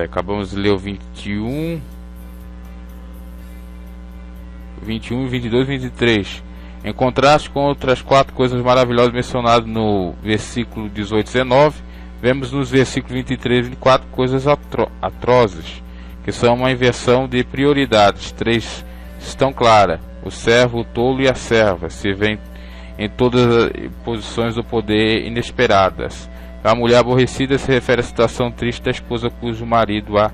Acabamos de ler o 21, 22 e 23. Em contraste com outras 4 coisas maravilhosas mencionadas no versículo 18 e 19, vemos nos versículos 23 e 24 coisas atrozes, que são uma inversão de prioridades. 3 estão claras: o servo, o tolo e a serva se veem em todas as posições do poder inesperadas. A mulher aborrecida se refere à situação triste da esposa cujo marido a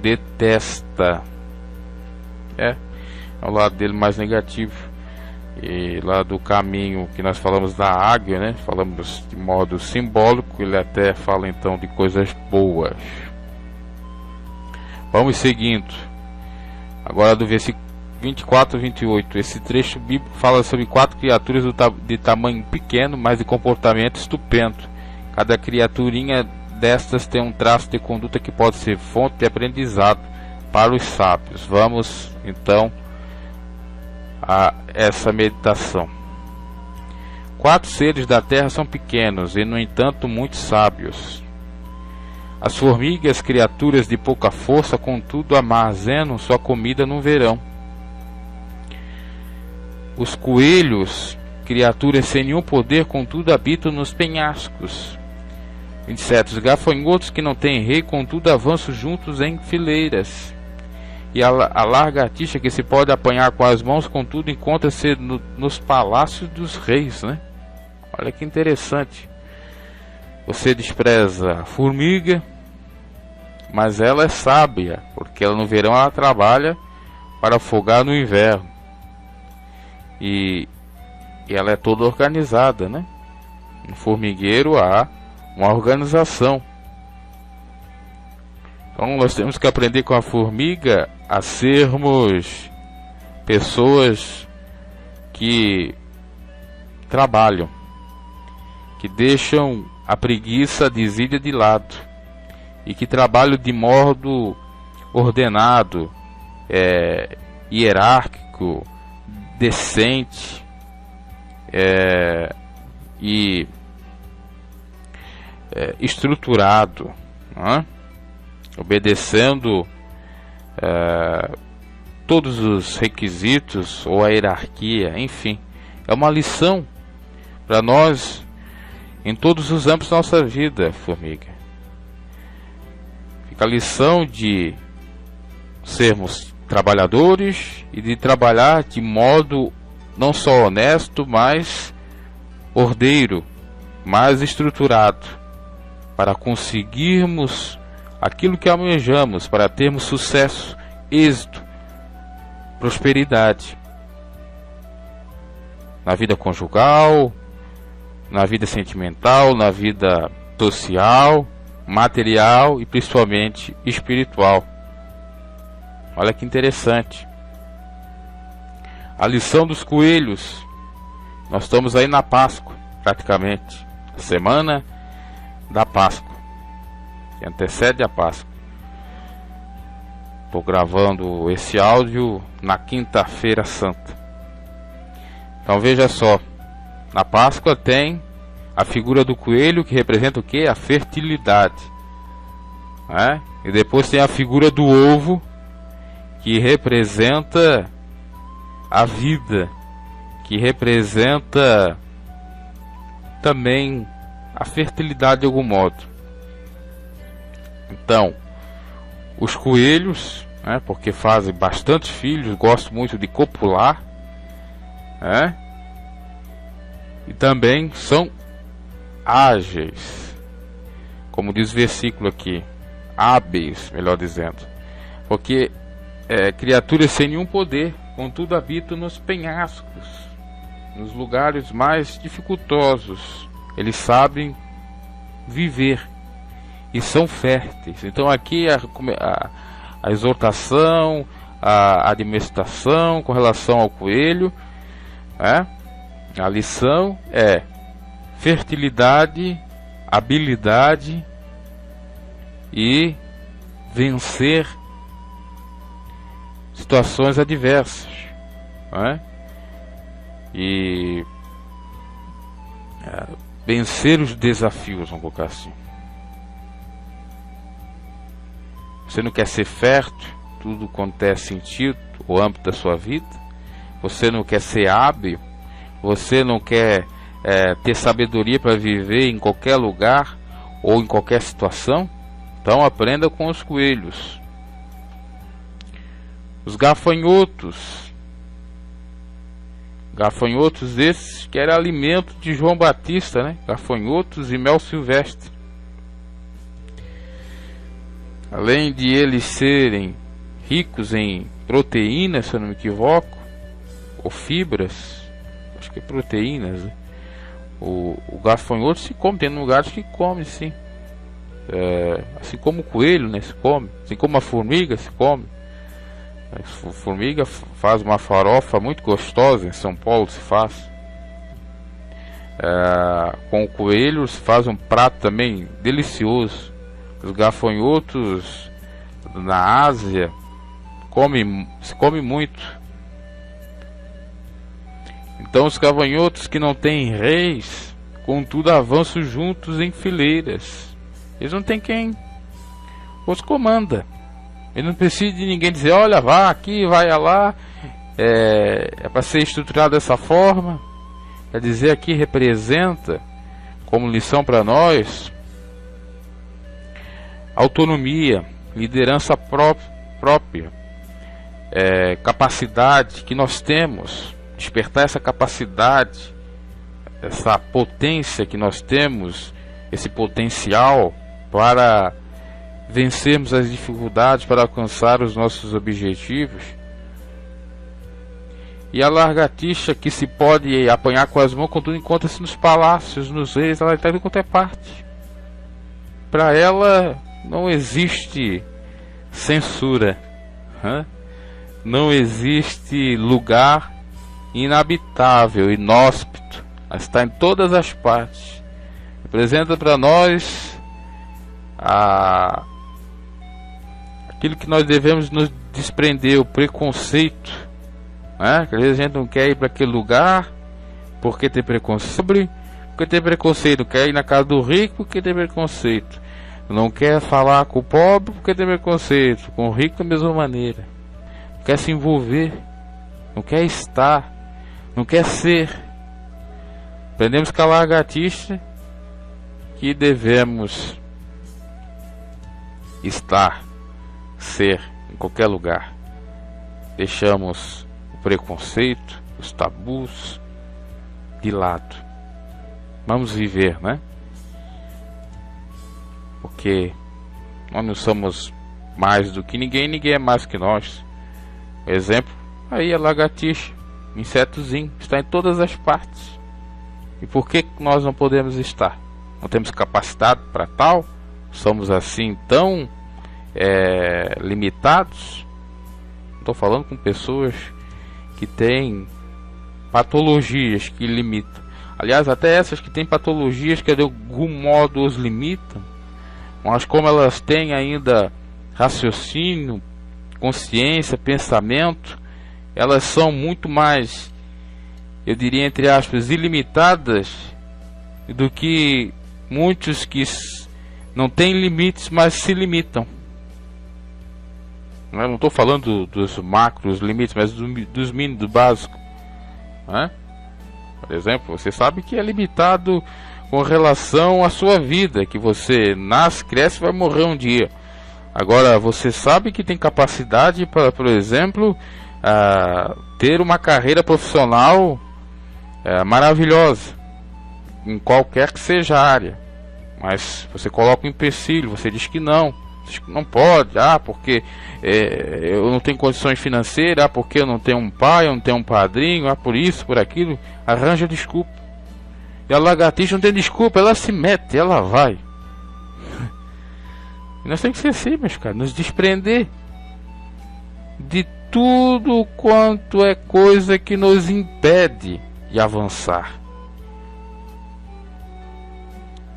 detesta. É o lado dele mais negativo. E lá do caminho que nós falamos da águia, né? Falamos de modo simbólico, ele até fala então de coisas boas. Vamos seguindo. Agora do versículo 24 a 28. Esse trecho bíblico fala sobre 4 criaturas de tamanho pequeno, mas de comportamento estupendo. Cada criaturinha destas tem um traço de conduta que pode ser fonte de aprendizado para os sábios. Vamos então a essa meditação. 4 seres da terra são pequenos e, no entanto, muito sábios. As formigas, criaturas de pouca força, contudo armazenam sua comida no verão. Os coelhos, criaturas sem nenhum poder, contudo habitam nos penhascos. 27. Os gafanhotos, que não têm rei, contudo avançam juntos em fileiras. E a lagartixa, que se pode apanhar com as mãos, contudo encontra-se nos palácios dos reis, né? Olha que interessante. Você despreza a formiga, mas ela é sábia, porque ela no verão ela trabalha para afogar no inverno. E ela é toda organizada, né? No formigueiro há uma organização. Então nós temos que aprender com a formiga a sermos pessoas que trabalham, que deixam a preguiça, a desídia de lado e que trabalham de modo ordenado, hierárquico, decente e estruturado, né? Obedecendo todos os requisitos ou a hierarquia, enfim. É uma lição para nós em todos os âmbitos da nossa vida, formiga. Fica a lição de sermos trabalhadores e de trabalhar de modo não só honesto, mas ordeiro, mais estruturado, para conseguirmos aquilo que almejamos, para termos sucesso, êxito, prosperidade na vida conjugal, na vida sentimental, na vida social, material e principalmente espiritual. Olha que interessante. A lição dos coelhos Nós estamos aí na Páscoa, praticamente, semana da Páscoa, que antecede a Páscoa. Estou gravando esse áudio na quinta-feira santa. Então veja só, na Páscoa tem a figura do coelho, que representa o que? A fertilidade, né? E depois tem a figura do ovo, que representa a vida, que representa também a fertilidade de algum modo. Então, os coelhos, né, porque fazem bastante filhos, gostam muito de copular, né, e também são ágeis, como diz o versículo aqui, hábeis, melhor dizendo, porque criaturas sem nenhum poder, contudo habitam nos penhascos, nos lugares mais dificultosos. Eles sabem viver e são férteis. Então aqui a exortação, a admoestação com relação ao coelho, né? A lição é fertilidade, habilidade e vencer situações adversas, né? E vencer os desafios, vamos colocar assim. Você não quer ser fértil, tudo quanto é sentido, o âmbito da sua vida. Você não quer ser hábil, você não quer ter sabedoria para viver em qualquer lugar ou em qualquer situação. Então aprenda com os coelhos. Os gafanhotos. Gafanhotos esses que era alimento de João Batista, né? Gafanhotos e mel silvestre. Além de eles serem ricos em proteínas, se eu não me equivoco, ou fibras, acho que é proteínas, né? O gafanhoto se come, tem lugares que come sim. Assim como o coelho, né, se come, assim como a formiga se come. A formiga faz uma farofa muito gostosa, em São Paulo se faz. Com o coelho se faz um prato também delicioso. Os gafanhotos na Ásia se come muito. Então os gafanhotos que não têm reis, contudo avançam juntos em fileiras. Eles não têm quem os comanda. Ele não precisa de ninguém dizer, olha, vá aqui, vai lá. É para ser estruturado dessa forma. Quer dizer, aqui representa, como lição para nós, autonomia, liderança própria, capacidade que nós temos, despertar essa capacidade, essa potência que nós temos, esse potencial para vencermos as dificuldades, para alcançar os nossos objetivos. E a lagartixa que se pode apanhar com as mãos, contudo encontra-se nos palácios, nos reis, ela está em qualquer parte. Para ela não existe censura, não existe lugar inabitável, inóspito. Ela está em todas as partes. Representa para nós aquilo que nós devemos nos desprender, o preconceito, né? Que às vezes a gente não quer ir para aquele lugar porque tem preconceito, não quer ir na casa do rico porque tem preconceito, não quer falar com o pobre porque tem preconceito, com o rico da mesma maneira, não quer se envolver, não quer estar, não quer ser. Aprendemos com a lagartixa que devemos estar, ser em qualquer lugar. Deixamos o preconceito, os tabus de lado. Vamos viver, né? Porque nós não somos mais do que ninguém, ninguém é mais que nós. Exemplo, aí a lagartixa, insetozinho, está em todas as partes. E por que nós não podemos estar? Não temos capacidade para tal? Somos assim tão limitados? Estou falando com pessoas que têm patologias que limitam. Aliás, até essas que têm patologias que de algum modo os limitam, mas como elas têm ainda raciocínio, consciência, pensamento, elas são muito mais, eu diria entre aspas, ilimitadas do que muitos que não têm limites, mas se limitam. Eu não estou falando dos macros limites, mas dos mínimos, do básico, né? Por exemplo, você sabe que é limitado com relação à sua vida, que você nasce, cresce e vai morrer um dia. Agora, você sabe que tem capacidade para, por exemplo, ter uma carreira profissional maravilhosa, em qualquer que seja a área. Mas você coloca um empecilho, você diz que não pode, porque eu não tenho condições financeiras, porque eu não tenho um pai, eu não tenho um padrinho, por isso, por aquilo, arranja desculpa. E a lagartixa não tem desculpa, ela se mete, ela vai. E nós temos que ser assim, meus caras, nos desprender de tudo quanto é coisa que nos impede de avançar.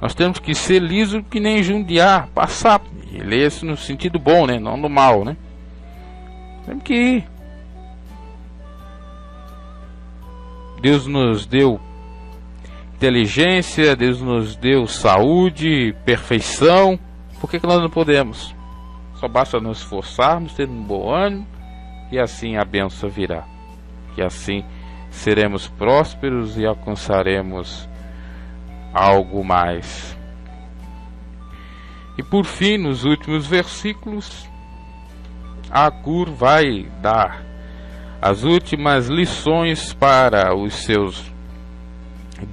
Nós temos que ser liso que nem Jundiar, passar, e ler isso no sentido bom, né? Não no mal, né? Temos que ir. Deus nos deu inteligência, Deus nos deu saúde, perfeição. Por que nós não podemos? Só basta nos esforçarmos, ter um bom ânimo, e assim a bênção virá. E assim seremos prósperos e alcançaremos algo mais. E por fim, nos últimos versículos, Agur vai dar as últimas lições para os seus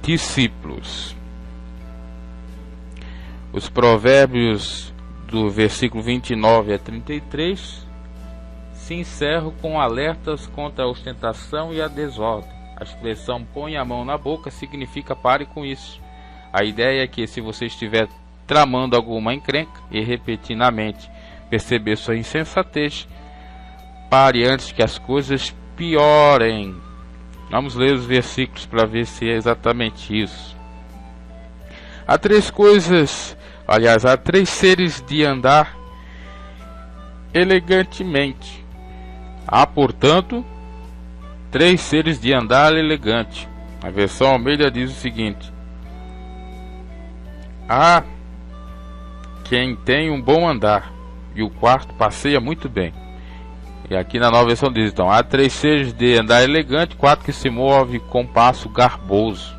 discípulos. Os provérbios do versículo 29 a 33 se encerram com alertas contra a ostentação e a desordem. A expressão põe a mão na boca significa pare com isso. A ideia é que se você estiver tramando alguma encrenca e repentinamente perceber sua insensatez, pare antes que as coisas piorem. Vamos ler os versículos para ver se é exatamente isso. Há três coisas, aliás, há três seres de andar elegantemente. Há, portanto, três seres de andar elegante. A versão Almeida diz o seguinte: há quem tem um bom andar, e o quarto passeia muito bem. E aqui na nova versão diz, então, há três seres de andar elegante, quatro que se move com passo garboso.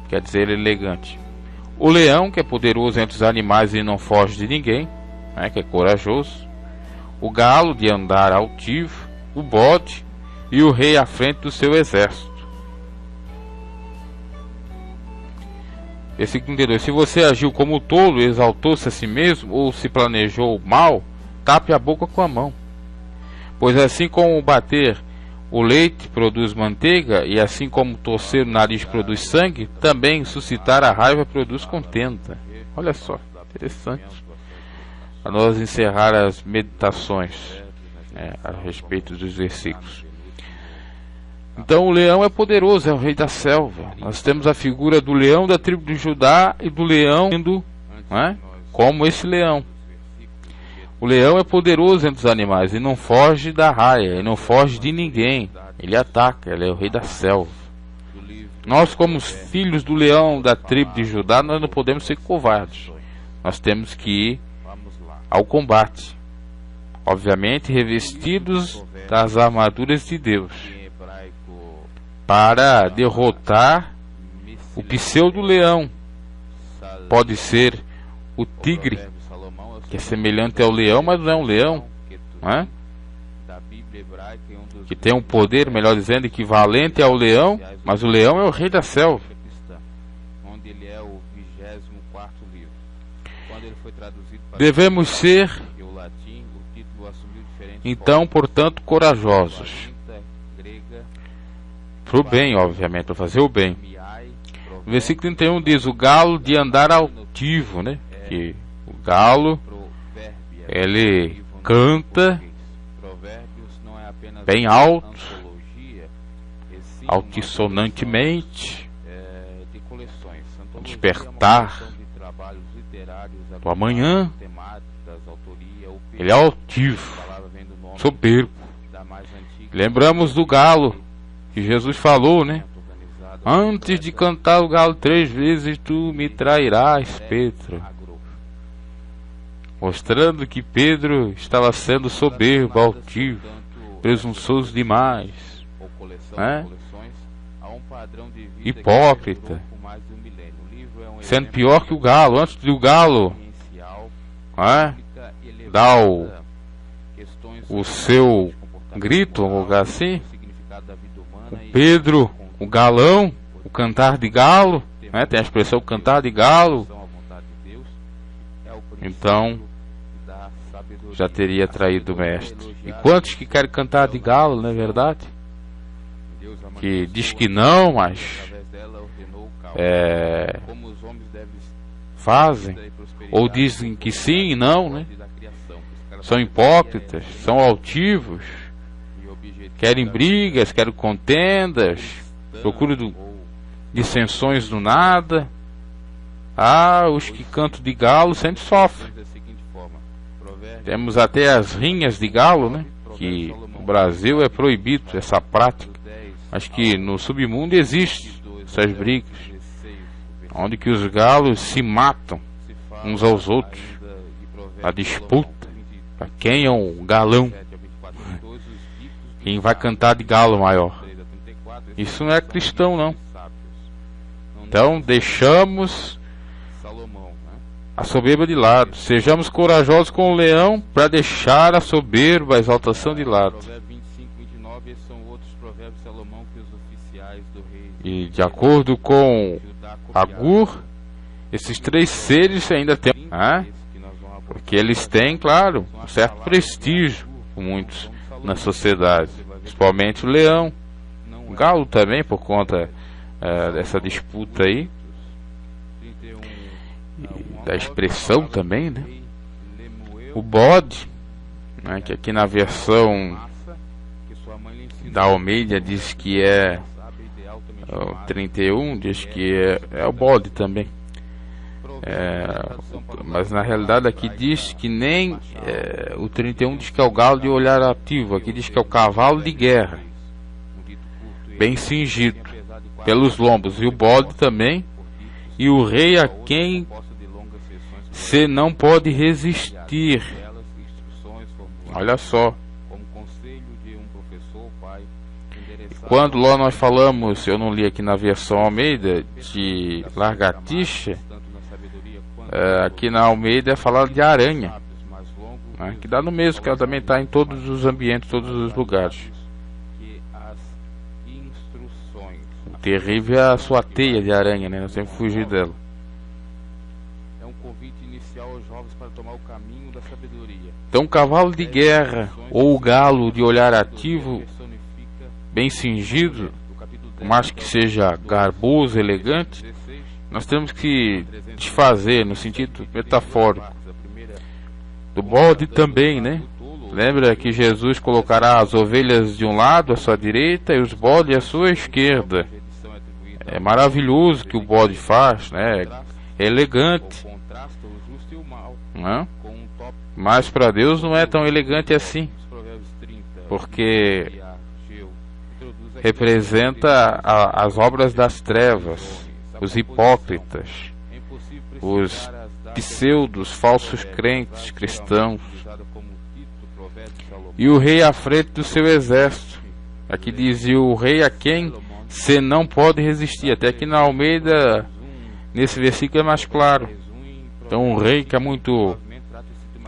Quer dizer, elegante. O leão, que é poderoso entre os animais e não foge de ninguém, né, que é corajoso. O galo, de andar altivo. O bode e o rei à frente do seu exército. Versículo 32. Se você agiu como tolo, exaltou-se a si mesmo, ou se planejou mal, tape a boca com a mão. Pois assim como bater o leite produz manteiga, e assim como torcer o nariz produz sangue, também suscitar a raiva produz contenda. Olha só, interessante. Para nós encerrar as meditações a respeito dos versículos. Então o leão é poderoso, é o rei da selva. Nós temos a figura do leão da tribo de Judá e do leão indo, como esse leão. O leão é poderoso entre os animais e não foge da raia, ele não foge de ninguém. Ele ataca, ele é o rei da selva. Nós, como os filhos do leão da tribo de Judá, nós não podemos ser covardes. Nós temos que ir ao combate, obviamente revestidos das armaduras de Deus, para derrotar o pseudo-leão. Pode ser o tigre, que é semelhante ao leão, mas não é um leão, que tem um poder, melhor dizendo, equivalente ao leão, mas o leão é o rei da selva. Devemos ser, então, portanto, corajosos. Para o bem, obviamente, para fazer o bem. O versículo 31 diz, o galo de andar altivo, que o galo, ele canta bem alto, altissonantemente, despertar do amanhã. Ele é altivo, soberbo. Lembramos do galo que Jesus falou, né? Antes de cantar o galo 3 vezes, tu me trairás, Pedro. Mostrando que Pedro estava sendo soberbo, altivo, presunçoso demais, né? Hipócrita, sendo pior que o galo. Antes do galo, né, dar o seu grito, vamos colocar assim, o Pedro, o galão, o cantar de galo, né? Tem a expressão cantar de galo. Então já teria traído o mestre. E quantos que querem cantar de galo, não é verdade? Que diz que não, mas fazem, ou dizem que sim e não, né? São hipócritas, são altivos, querem brigas, querem contendas, procuram dissensões do nada. Os que cantam de galo sempre sofrem. Temos até as rinhas de galo, né? Que no Brasil é proibido essa prática, mas que no submundo existe essas brigas, onde que os galos se matam uns aos outros, a disputa para quem é um galão, quem vai cantar de galo maior. Isso não é cristão, não. Então deixamos a soberba de lado. Sejamos corajosos com o leão para deixar a soberba, a exaltação de lado. E de acordo com Agur, esses 3 seres ainda têm, porque eles têm, claro, um certo prestígio, muitos na sociedade, principalmente o leão, o galo também, por conta dessa disputa aí, e da expressão também, né? O bode, né, que aqui na versão da Almeida diz que é o 31, diz que é o bode também. Mas na realidade aqui diz que nem o 31 diz que é o galo de olhar ativo. Aqui diz que é o cavalo de guerra, bem cingido pelos lombos, e o bode também, e o rei a quem se não pode resistir. Olha só. Quando lá nós falamos, eu não li aqui na versão Almeida, de lagartixa, aqui na Almeida é falado de aranha, né, que dá no mesmo, que ela também está em todos os ambientes, todos os lugares. O terrível é a sua teia de aranha, né? Nós temos que fugir dela. Então, o cavalo de guerra ou o galo de olhar ativo, bem cingido, por mais que seja garboso, elegante, nós temos que desfazer no sentido metafórico. Do bode também, né? Lembra que Jesus colocará as ovelhas de um lado à sua direita e os bodes à sua esquerda. É maravilhoso o que o bode faz, né? É elegante, né? Mas para Deus não é tão elegante assim, porque representa as obras das trevas, os hipócritas, os pseudos, falsos crentes cristãos, e o rei à frente do seu exército. Aqui dizia o rei a quem se não pode resistir. Até aqui na Almeida, nesse versículo é mais claro. Então um rei que é muito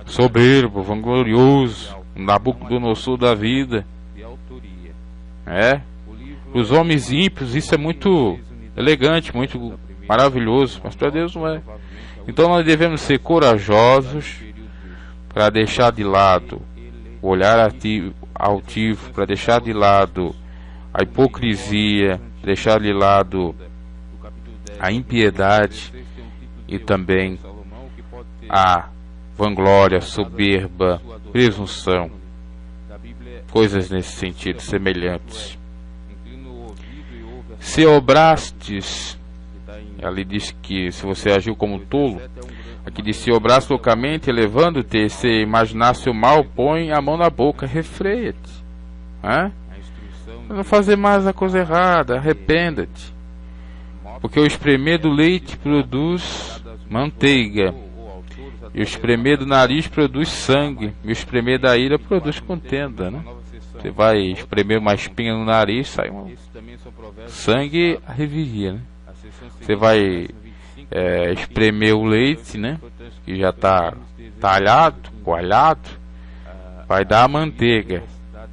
soberbo, vanglorioso, um Nabucodonosor da vida. Os homens ímpios isso é muito elegante, muito maravilhoso, mas para Deus não é. Então nós devemos ser corajosos para deixar de lado o olhar altivo, para deixar de lado a hipocrisia, deixar de lado a impiedade e também a vanglória, soberba, presunção, coisas nesse sentido semelhantes. Se obrastes, ali diz que se você agiu como tolo, aqui diz: se obraste loucamente, elevando-te, se imaginasse o mal, põe a mão na boca, refreia-te. Não fazer mais a coisa errada, arrependa-te. Porque o espremer do leite produz manteiga, e o espremer do nariz produz sangue, e o espremer da ira produz contenda, né? Você vai espremer uma espinha no nariz, sai um sangue, reviria, né? Você vai espremer o leite, né? Que já está talhado, coalhado, vai dar a manteiga,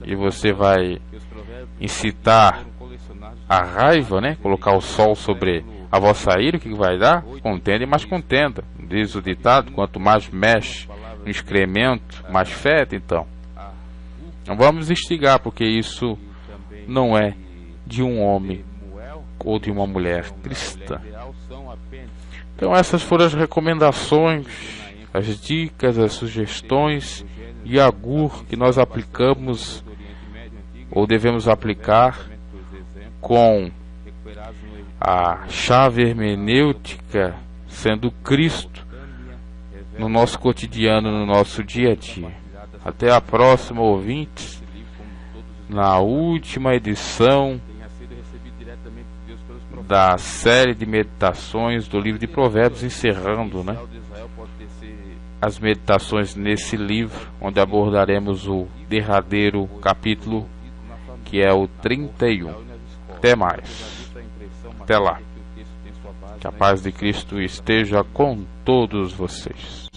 e você vai incitar a raiva, né? Colocar o sol sobre a vossa ira, o que vai dar? Contenda e mais contenda. Diz o ditado: quanto mais mexe no excremento, mais fede. Então, não vamos instigar, porque isso não é de um homem ou de uma mulher cristã. Então, essas foram as recomendações, as dicas, as sugestões de Agur que nós aplicamos ou devemos aplicar com a chave hermenêutica sendo Cristo no nosso cotidiano, no nosso dia a dia. Até a próxima, ouvintes, na última edição da série de meditações do livro de Provérbios, encerrando, né, as meditações nesse livro, onde abordaremos o derradeiro capítulo, que é o 31. Até mais. Até lá. Que a paz de Cristo esteja com todos vocês.